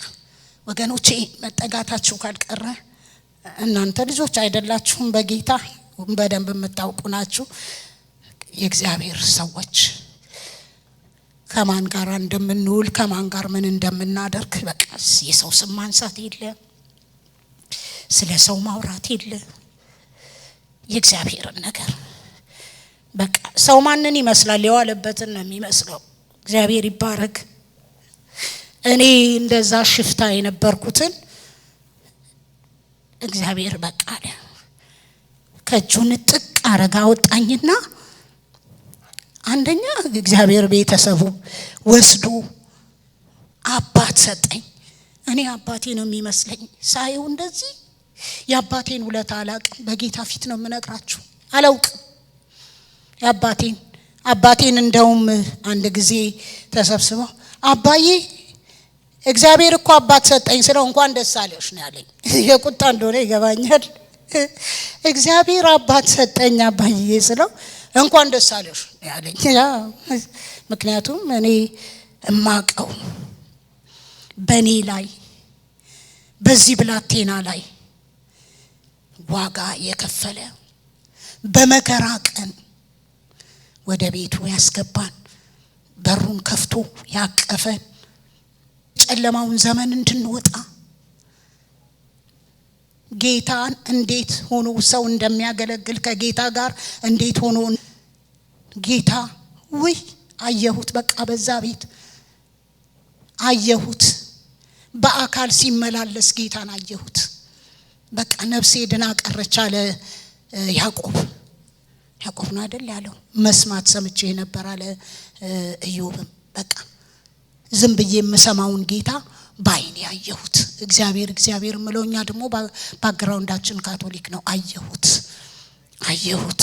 ወገኖቼ መጠጋታችሁ ካልቀረ እናንተ ልጆች አይደላችሁም፣ በጌታ በደንብ የምታውቁ ናችሁ። የእግዚአብሔር ሰዎች ከማን ጋር እንደምንውል ከማን ጋር ምን እንደምናደርግ በቃ የሰው ስም ማንሳት የለ፣ ስለ ሰው ማውራት የለ። የእግዚአብሔርን ነገር በቃ ሰው ማንን ይመስላል? የዋለበትን ነው የሚመስለው። እግዚአብሔር ይባረክ። እኔ እንደዛ ሽፍታ የነበርኩትን እግዚአብሔር በቃ ከእጁን ጥቅ አረጋ ወጣኝና አንደኛ እግዚአብሔር ቤተሰቡ ወስዶ አባት ሰጠኝ። እኔ አባቴ ነው የሚመስለኝ ሳይው እንደዚህ የአባቴን ውለታ አላውቅም። በጌታ ፊት ነው የምነግራችሁ፣ አላውቅም አባቴን እንደውም አንድ ጊዜ ተሰብስበው አባዬ እግዚአብሔር እኮ አባት ሰጠኝ ስለው እንኳን ደስ አለሽ ነው ያለኝ። የቁጣ እንደሆነ ይገባኛል። እግዚአብሔር አባት ሰጠኝ አባዬ ስለው እንኳን ደስ አለሽ ነው ያለኝ። ምክንያቱም እኔ እማቀው በኔ ላይ በዚህ ብላቴና ላይ ዋጋ የከፈለ በመከራ ቀን ወደ ቤቱ ያስገባን፣ በሩን ከፍቶ ያቀፈን፣ ጨለማውን ዘመን እንድንወጣ ጌታን እንዴት ሆኖ ሰው እንደሚያገለግል ከጌታ ጋር እንዴት ሆኖ ጌታ አየሁት። በቃ በዛ ቤት አየሁት፣ በአካል ሲመላለስ ጌታን አየሁት። በቃ ነፍሴ ድና ቀረች አለ ያዕቆብ ነው አይደል ያለው። መስማት ሰምቼ ነበር አለ ኢዮብም። በቃ ዝም ብዬ የምሰማውን ጌታ ባይኔ ያየሁት። እግዚአብሔር ምለውኛ ደግሞ ባክግራውንዳችን ካቶሊክ ነው። አየሁት።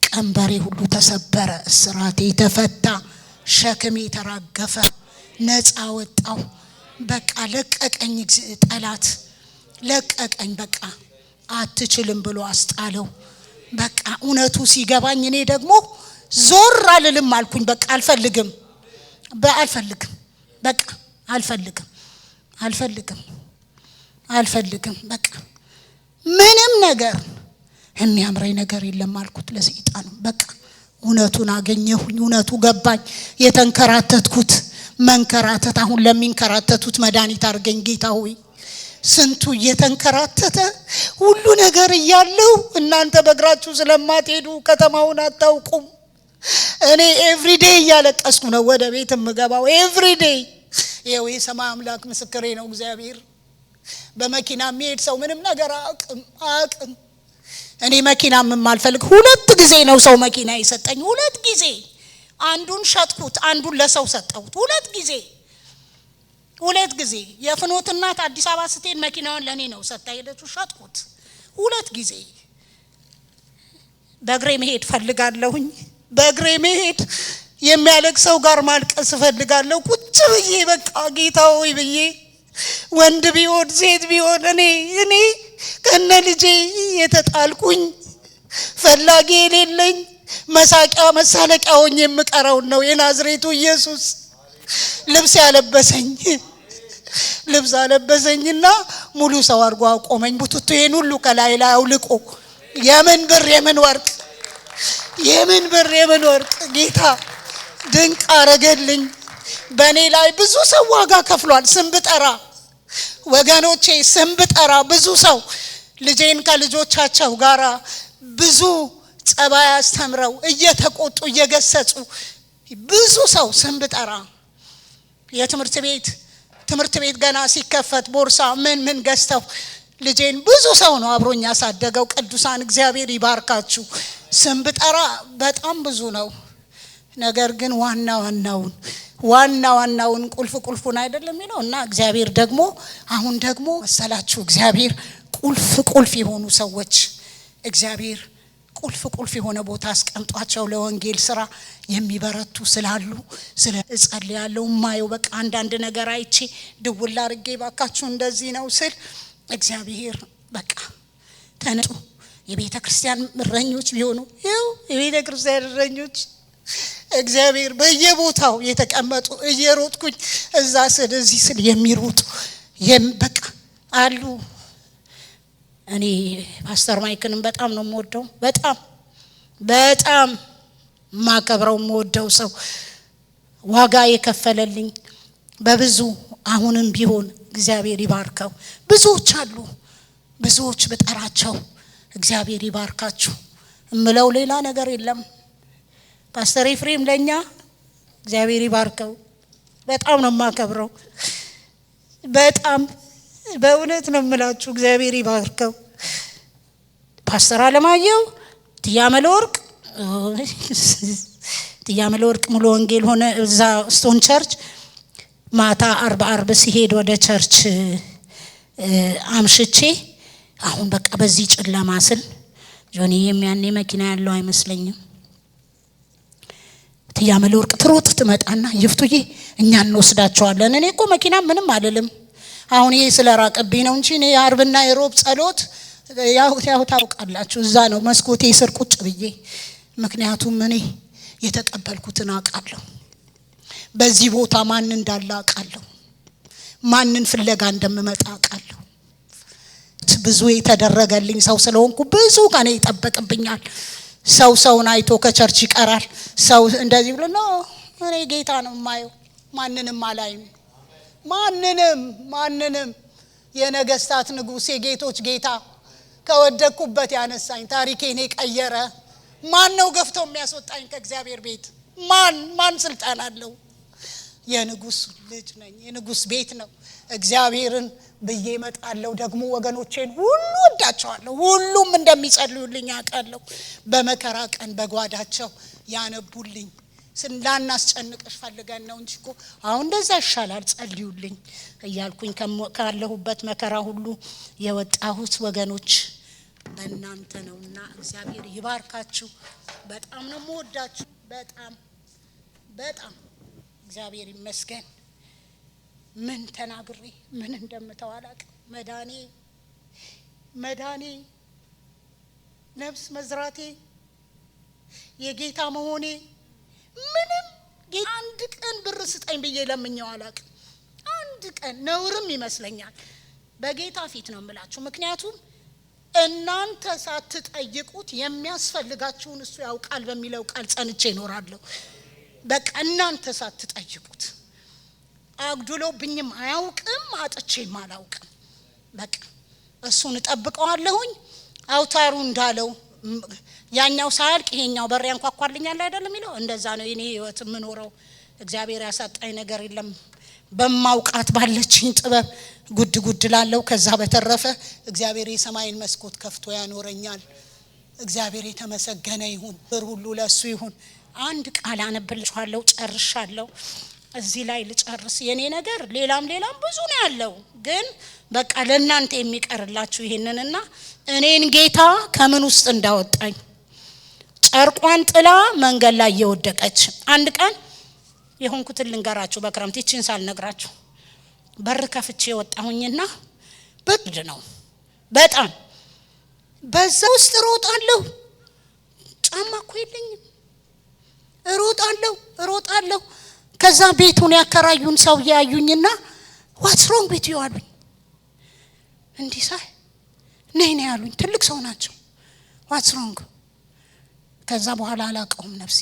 ቀንበሬ ሁሉ ተሰበረ፣ እስራቴ ተፈታ፣ ሸክሜ ተራገፈ፣ ነፃ ወጣው። በቃ ለቀቀኝ፣ ጠላት ለቀቀኝ። በቃ አትችልም ብሎ አስጣለው። በቃ እውነቱ ሲገባኝ እኔ ደግሞ ዞር አልልም አልኩኝ። በቃ አልፈልግም። በቃ አልፈልግም። በቃ ምንም ነገር የሚያምረኝ ነገር የለም አልኩት ለሰይጣን። በቃ እውነቱን አገኘሁኝ፣ እውነቱ ገባኝ። የተንከራተትኩት መንከራተት አሁን ለሚንከራተቱት መድኃኒት አድርገኝ ጌታ ሆይ። ስንቱ እየተንከራተተ ሁሉ ነገር እያለው እናንተ በእግራችሁ ስለማትሄዱ ከተማውን አታውቁም። እኔ ኤቭሪዴይ እያለቀስኩ ነው ወደ ቤት የምገባው። ኤቭሪዴይ ይኸው የሰማይ አምላክ ምስክሬ ነው። እግዚአብሔር በመኪና የሚሄድ ሰው ምንም ነገር አቅም እኔ መኪና የማልፈልግ 2 ጊዜ ነው ሰው መኪና የሰጠኝ። 2 ጊዜ አንዱን ሸጥኩት፣ አንዱን ለሰው ሰጠሁት። 2 ጊዜ የፍኖት እናት አዲስ አበባ ስትሄድ መኪናውን ለኔ ነው ሰጣ ሄደችው፣ ሸጥኩት። 2 ጊዜ በእግሬ መሄድ ፈልጋለሁኝ። በእግሬ መሄድ የሚያለቅ ሰው ጋር ማልቀስ ፈልጋለሁ። ቁጭ ብዬ በቃ ጌታ ሆይ ብዬ ወንድ ቢሆን ሴት ቢሆን እኔ ከነ ልጄ የተጣልኩኝ ፈላጊ የሌለኝ መሳቂያ መሳለቂያ ሆኜ የምቀረውን ነው የናዝሬቱ ኢየሱስ ልብስ አለበሰኝና ሙሉ ሰው አድርጎ አቆመኝ። ቡቱቱዬን ሁሉ ከላይ ላይ አውልቆ የምን ብር የምን ወርቅ ጌታ ድንቅ አረገልኝ። በእኔ ላይ ብዙ ሰው ዋጋ ከፍሏል። ስም ብጠራ ወገኖቼ፣ ስም ብጠራ ብዙ ሰው ልጄን ከልጆቻቸው ጋራ ብዙ ጸባይ አስተምረው እየተቆጡ እየገሰጹ ብዙ ሰው ስም ብጠራ ትምህርት ቤት ገና ሲከፈት ቦርሳ ምን ገዝተው ልጄን ብዙ ሰው ነው አብሮኝ ያሳደገው። ቅዱሳን እግዚአብሔር ይባርካችሁ። ስም ብጠራ በጣም ብዙ ነው። ነገር ግን ዋናውን ቁልፉን አይደለም የሚለው እና እግዚአብሔር ደግሞ አሁን ደግሞ መሰላችሁ እግዚአብሔር ቁልፍ የሆኑ ሰዎች እግዚአብሔር ቁልፍ የሆነ ቦታ አስቀምጧቸው ለወንጌል ስራ የሚበረቱ ስላሉ ስለ እጸልያለሁ። ማየው በቃ አንዳንድ ነገር አይቼ ድውል አድርጌ ባካችሁ እንደዚህ ነው ስል እግዚአብሔር በቃ ተነጡ። የቤተ ክርስቲያን እረኞች ቢሆኑ ይኸው የቤተ ክርስቲያን እረኞች እግዚአብሔር በየቦታው የተቀመጡ እየሮጥኩኝ እዛ ስል እዚህ ስል የሚሮጡ በቃ አሉ። እኔ ፓስተር ማይክንም በጣም ነው የምወደው። በጣም ማከብረው የምወደው ሰው ዋጋ የከፈለልኝ በብዙ አሁንም ቢሆን እግዚአብሔር ይባርከው። ብዙዎች አሉ፣ ብዙዎች ብጠራቸው እግዚአብሔር ይባርካችሁ እምለው ሌላ ነገር የለም። ፓስተር ኤፍሬም ለኛ እግዚአብሔር ይባርከው በጣም ነው የማከብረው። በጣም በእውነት ነው የምላችሁ እግዚአብሔር ይባርከው። ፓስተር አለማየሁ ትያመለወርቅ ሙሉ ወንጌል ሆነ እዛ ስቶን ቸርች ማታ አርብ ሲሄድ ወደ ቸርች አምሽቼ አሁን በቃ በዚህ ጨለማ ስል ጆኒ የሚያኔ መኪና ያለው አይመስለኝም። ትያመለወርቅ ትሮጥ ትመጣና ይፍቱዬ እኛ እንወስዳቸዋለን። እኔ እኮ መኪና ምንም አልልም። አሁን ይሄ ስለራቀብኝ ነው እንጂ እኔ የአርብና የሮብ ጸሎት ያው ታውቃላችሁ እዛ ነው መስኮቴ ስር ቁጭ ብዬ። ምክንያቱም እኔ የተቀበልኩትን አውቃለሁ። በዚህ ቦታ ማን እንዳለ አውቃለሁ። ማንን ፍለጋ እንደምመጣ አውቃለሁ። ብዙ የተደረገልኝ ሰው ስለሆንኩ ብዙ ከኔ ይጠበቅብኛል። ሰውን አይቶ ከቸርች ይቀራል። ሰው እንደዚህ ብሎ ነው። እኔ ጌታ ነው የማየው፣ ማንንም አላይም። ማንንም የነገስታት ንጉስ የጌቶች ጌታ ከወደኩበት ያነሳኝ ታሪኬን የቀየረ ማን ነው ገፍቶ የሚያስወጣኝ ከእግዚአብሔር ቤት? ማን ስልጣን አለው? የንጉስ ልጅ ነኝ። የንጉስ ቤት ነው። እግዚአብሔርን ብዬ እመጣለሁ። ደግሞ ወገኖቼን ሁሉ ወዳቸዋለሁ። ሁሉም እንደሚጸልዩልኝ አውቃለሁ። በመከራ ቀን በጓዳቸው ያነቡልኝ። ስላናስጨንቅሽ ፈልገን ነው እንጂ እኮ አሁን እንደዛ ይሻላል ጸልዩልኝ እያልኩኝ ካለሁበት መከራ ሁሉ የወጣሁት ወገኖች በእናንተ ነውና እግዚአብሔር ይባርካችሁ። በጣም ነው የምወዳችሁ። በጣም እግዚአብሔር ይመስገን። ምን ተናግሬ ምን እንደምተው አላውቅም። መዳኔ ነፍስ መዝራቴ የጌታ መሆኔ ምንም አንድ ቀን ብር ስጠኝ ብዬ ለምኜው አላውቅም። አንድ ቀን ነውርም ይመስለኛል። በጌታ ፊት ነው የምላችሁ። ምክንያቱም እናንተ ሳትጠይቁት የሚያስፈልጋችሁን እሱ ያውቃል በሚለው ቃል ጸንቼ እኖራለሁ። በቃ እናንተ ሳትጠይቁት አግድሎብኝም አያውቅም፣ አጥቼም አላውቅም። በቃ እሱን እጠብቀዋለሁኝ። አውታሩ እንዳለው ያኛው ሳያልቅ ይሄኛው በር ያንኳኳልኛል አይደለም የሚለው እንደዛ ነው የኔ ህይወት የምኖረው። እግዚአብሔር ያሳጣኝ ነገር የለም። በማውቃት ባለችኝ ጥበብ ጉድ ላለው። ከዛ በተረፈ እግዚአብሔር የሰማይን መስኮት ከፍቶ ያኖረኛል። እግዚአብሔር የተመሰገነ ይሁን። ብር ሁሉ ለሱ ይሁን። አንድ ቃል አነብልሻለሁ፣ ጨርሻለሁ። እዚህ ላይ ልጨርስ። የኔ ነገር ሌላም ብዙ ነው ያለው፣ ግን በቃ ለእናንተ የሚቀርላችሁ ይሄንንና እኔን ጌታ ከምን ውስጥ እንዳወጣኝ ጨርቋን ጥላ መንገድ ላይ እየወደቀች አንድ ቀን የሆንኩትን ልንገራችሁ። በክረምት ይችን ሳልነግራችሁ በር ከፍቼ ወጣሁኝና በግድ ነው በጣም በዛ ውስጥ ሮጣለሁ። ጫማ እኮ የለኝም። ሮጣለሁ። ከዛ ቤቱን ያከራዩን ሰው ያዩኝና ዋትስ ሮንግ ዊዝ ዩ አሉኝ። እንዲህ ሳይ ነይ ያሉኝ ትልቅ ሰው ናቸው። ዋትስ ሮንግ? ከዛ በኋላ አላቀውም፣ ነፍሴ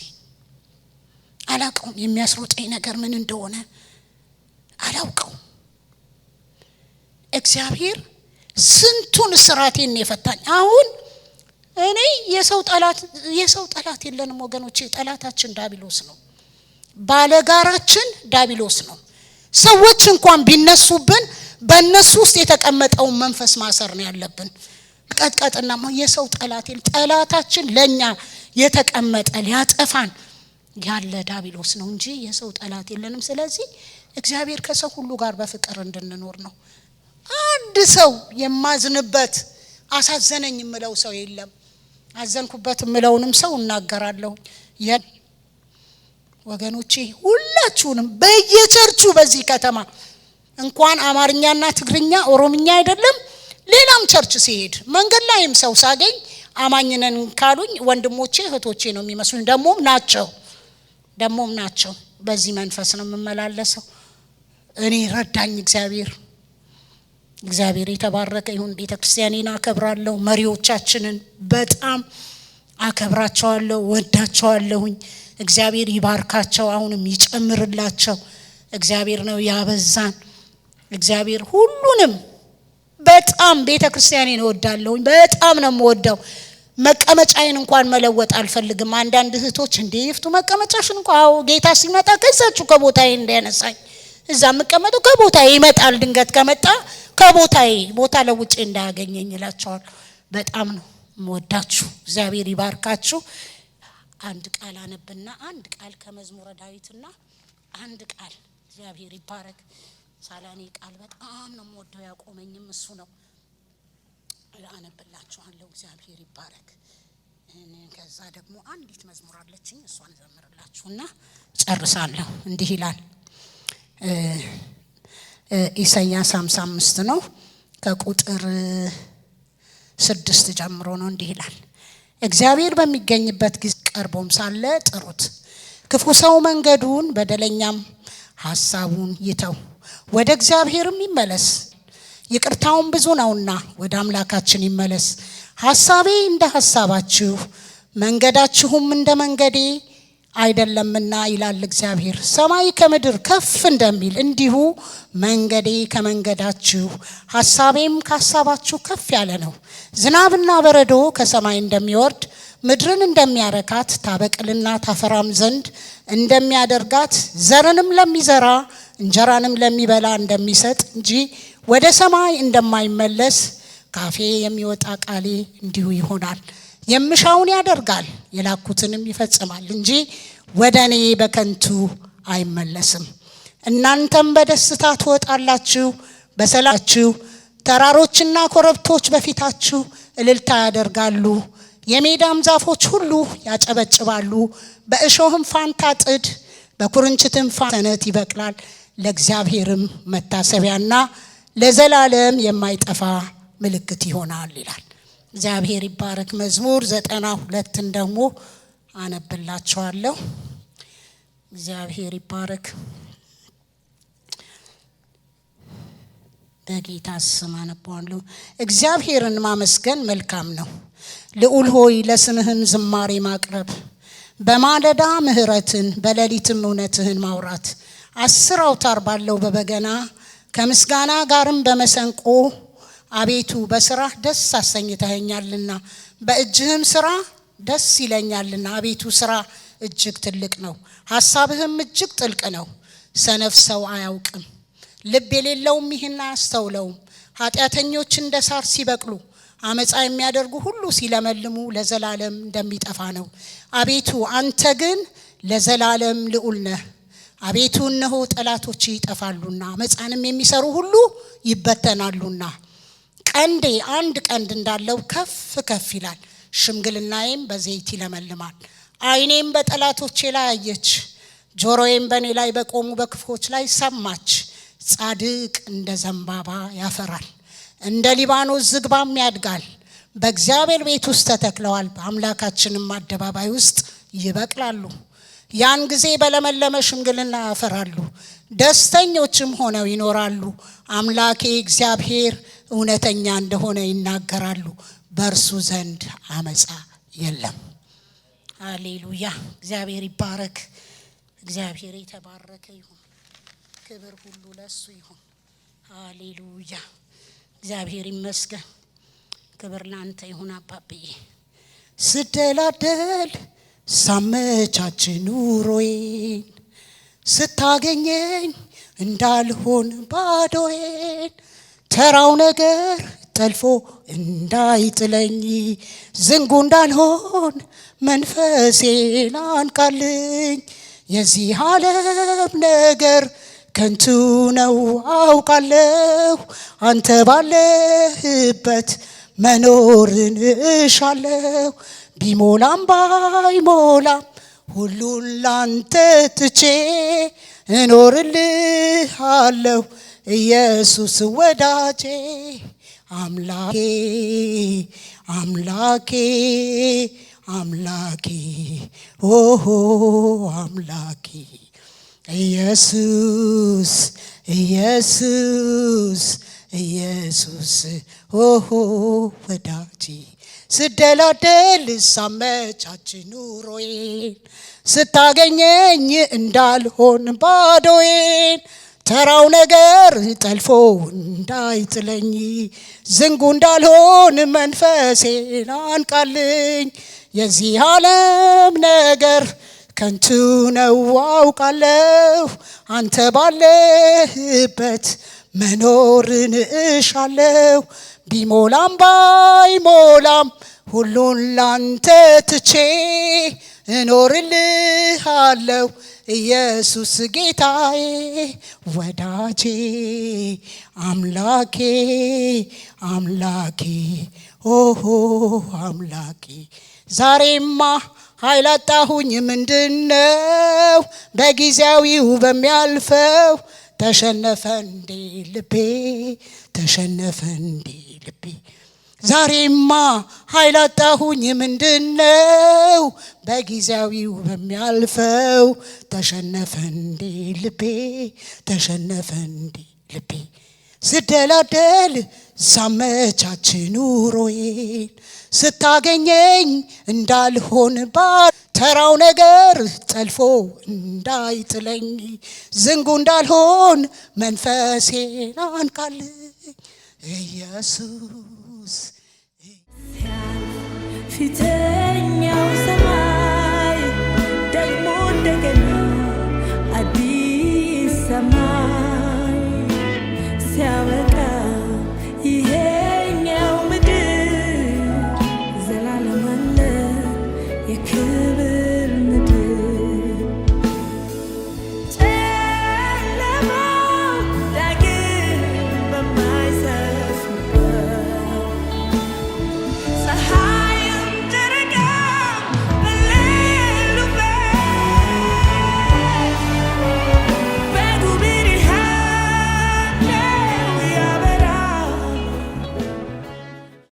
አላውቀውም። የሚያስሮጠኝ ነገር ምን እንደሆነ አላውቀውም። እግዚአብሔር ስንቱን እስራቴን የፈታኝ። አሁን እኔ የሰው ጠላት የለንም ወገኖቼ። ጠላታችን ዳቢሎስ ነው። ባለጋራችን ዳቢሎስ ነው። ሰዎች እንኳን ቢነሱብን በእነሱ ውስጥ የተቀመጠውን መንፈስ ማሰር ነው ያለብን። ቀጥቀጥና የሰው ጠላታችን ለኛ የተቀመጠ ሊያጠፋን ያለ ዳቢሎስ ነው እንጂ የሰው ጠላት የለንም። ስለዚህ እግዚአብሔር ከሰው ሁሉ ጋር በፍቅር እንድንኖር ነው። አንድ ሰው የማዝንበት አሳዘነኝ የምለው ሰው የለም። አዘንኩበት የምለውንም ሰው እናገራለሁ። ወገኖቼ ሁላችሁንም በየቸርቹ በዚህ ከተማ እንኳን አማርኛና ትግርኛ ኦሮምኛ አይደለም ሌላም ቸርች ሲሄድ መንገድ ላይም ሰው ሳገኝ አማኝነን ካሉኝ ወንድሞቼ እህቶቼ ነው የሚመስሉኝ። ደሞም ናቸው። በዚህ መንፈስ ነው የምመላለሰው። እኔ ረዳኝ እግዚአብሔር የተባረከ ይሁን። ቤተክርስቲያኔን አከብራለሁ። መሪዎቻችንን በጣም አከብራቸዋለሁ፣ ወዳቸዋለሁኝ። እግዚአብሔር ይባርካቸው፣ አሁንም ይጨምርላቸው። እግዚአብሔር ነው ያበዛን። እግዚአብሔር ሁሉንም በጣም ቤተክርስቲያኔን እወዳለሁኝ። በጣም ነው የምወደው። መቀመጫዬን እንኳን መለወጥ አልፈልግም። አንዳንድ እህቶች እንዴ ይፍቱ መቀመጫሽን እንኳን አዎ ጌታ ሲመጣ ከዛችሁ ከቦታዬ እንዳያነሳኝ እዛ መቀመጡ ከቦታዬ ይመጣል። ድንገት ከመጣ ከቦታዬ ቦታ ለውጬ እንዳያገኘኝ ይላቸዋል። በጣም ነው የምወዳችሁ። እግዚአብሔር ይባርካችሁ። አንድ ቃል አነብና አንድ ቃል ከመዝሙረ ዳዊትና አንድ ቃል እግዚአብሔር ይባረክ። ሳላኔ ቃል በጣም ነው የምወደው፣ ያቆመኝም እሱ ነው። አነብላችኋለሁ። እግዚአብሔር ይባረክ። ከዛ ደግሞ አንዲት መዝሙር አለችኝ እሷን ዘምርላችሁና ጨርሳለሁ። እንዲህ ይላል ኢሳይያስ 55 ነው ከቁጥር 6 ጀምሮ ነው። እንዲህ ይላል እግዚአብሔር በሚገኝበት ጊዜ ቀርቦም ሳለ ጥሩት። ክፉ ሰው መንገዱን በደለኛም ሐሳቡን ይተው፣ ወደ እግዚአብሔርም ይመለስ። ይቅርታውን ብዙ ነውና ወደ አምላካችን ይመለስ። ሐሳቤ እንደ ሐሳባችሁ መንገዳችሁም እንደ መንገዴ አይደለምና ይላል እግዚአብሔር። ሰማይ ከምድር ከፍ እንደሚል እንዲሁ መንገዴ ከመንገዳችሁ ሐሳቤም ከሐሳባችሁ ከፍ ያለ ነው። ዝናብና በረዶ ከሰማይ እንደሚወርድ ምድርን እንደሚያረካት ታበቅልና ታፈራም ዘንድ እንደሚያደርጋት ዘርንም ለሚዘራ እንጀራንም ለሚበላ እንደሚሰጥ እንጂ ወደ ሰማይ እንደማይመለስ ካፌ የሚወጣ ቃሌ እንዲሁ ይሆናል። የምሻውን ያደርጋል የላኩትንም ይፈጽማል እንጂ ወደ እኔ በከንቱ አይመለስም። እናንተም በደስታ ትወጣላችሁ፣ በሰላማችሁ ተራሮችና ኮረብቶች በፊታችሁ እልልታ ያደርጋሉ። የሜዳም ዛፎች ሁሉ ያጨበጭባሉ። በእሾህም ፋንታ ጥድ በኩርንችትም ፋንታ ሰነት ይበቅላል። ለእግዚአብሔርም መታሰቢያና ለዘላለም የማይጠፋ ምልክት ይሆናል ይላል። እግዚአብሔር ይባረክ። መዝሙር 92ን ደግሞ አነብላችኋለሁ። እግዚአብሔር ይባረክ። በጌታ ስም አነባለሁ። እግዚአብሔርን ማመስገን መልካም ነው። ልዑል ሆይ ለስምህም ዝማሬ ማቅረብ፣ በማለዳ ምሕረትን በሌሊትም እውነትህን ማውራት። 10 አውታር ባለው በበገና ከምስጋና ጋርም በመሰንቆ አቤቱ በስራህ ደስ አሰኝተኸኛልና በእጅህም ስራ ደስ ይለኛልና። አቤቱ ስራ እጅግ ትልቅ ነው፣ ሐሳብህም እጅግ ጥልቅ ነው። ሰነፍ ሰው አያውቅም፣ ልብ የሌለውም ይህን አያስተውለውም። ኃጢአተኞች እንደ ሳር ሲበቅሉ አመፃ የሚያደርጉ ሁሉ ሲለመልሙ ለዘላለም እንደሚጠፋ ነው። አቤቱ አንተ ግን ለዘላለም ልዑል ነህ። አቤቱ እነሆ ጠላቶች ይጠፋሉና አመፃንም የሚሰሩ ሁሉ ይበተናሉና። ቀንዴ አንድ ቀንድ እንዳለው ከፍ ከፍ ይላል፣ ሽምግልናዬም በዘይት ይለመልማል። ዓይኔም በጠላቶቼ ላይ አየች፣ ጆሮዬም በእኔ ላይ በቆሙ በክፉዎች ላይ ሰማች። ጻድቅ እንደ ዘንባባ ያፈራል፣ እንደ ሊባኖስ ዝግባም ያድጋል። በእግዚአብሔር ቤት ውስጥ ተተክለዋል፣ በአምላካችንም አደባባይ ውስጥ ይበቅላሉ። ያን ጊዜ በለመለመ ሽምግልና ያፈራሉ፣ ደስተኞችም ሆነው ይኖራሉ። አምላኬ እግዚአብሔር እውነተኛ እንደሆነ ይናገራሉ፣ በእርሱ ዘንድ አመፃ የለም። ሃሌሉያ። እግዚአብሔር ይባረክ። እግዚአብሔር የተባረከ ይሁን። ክብር ሁሉ ለሱ ይሁን። ሃሌሉያ። እግዚአብሔር ይመስገን። ክብር ላንተ ይሁን አባብዬ። ስደላደል ሳመቻች ኑሮዬን ስታገኘኝ እንዳልሆን ባዶዬን ተራው ነገር ጠልፎ እንዳይጥለኝ ዝንጉ እንዳልሆን መንፈሴን አንቃልኝ። የዚህ ዓለም ነገር ከንቱ ነው አውቃለሁ፣ አንተ ባለህበት መኖርን እሻለሁ። ቢሞላም ባይሞላም ሁሉን ላንተ ትቼ እኖርልሃለሁ ኢየሱስ ወዳጄ። አምላኬ አምላኬ አምላኬ ኦሆ አምላኬ ኢየሱስ ኢየሱስ ኢየሱስ ኦሆ ወዳጄ። ስደላደል ሳመቻች ኑሮዬን ስታገኘኝ እንዳልሆን ባዶዬን ተራው ነገር ጠልፎ እንዳይጥለኝ ዝንጉ እንዳልሆን መንፈሴን አንቃልኝ። የዚህ ዓለም ነገር ከንቱ ነው አውቃለሁ፣ አንተ ባለህበት መኖርን እሻለሁ። ቢሞላም ባይሞላም ሁሉን ላንተ ትቼ እኖርልሃለሁ ኢየሱስ ጌታዬ ወዳጄ። አምላኬ አምላኬ ኦሆ አምላኬ። ዛሬማ ኃይል አጣሁኝ ምንድነው በጊዜያዊው በሚያልፈው ተሸነፈ እንዴ ልቤ ተሸነፈ እንዴ ልቤ። ዛሬማ ኃይል አጣሁኝ ምንድነው በጊዜያዊው በሚያልፈው ተሸነፈ እንዴ ልቤ ተሸነፈ እንዴ ልቤ። ስደላደል ሳመቻች ኑሮዬን ስታገኘኝ እንዳልሆን ተራው ነገር ጠልፎ እንዳይጥለኝ ዝንጉ እንዳልሆን መንፈሴን አንቃልኝ ኢየሱስ። ፊተኛው ሰማይ ደግሞ እንደገና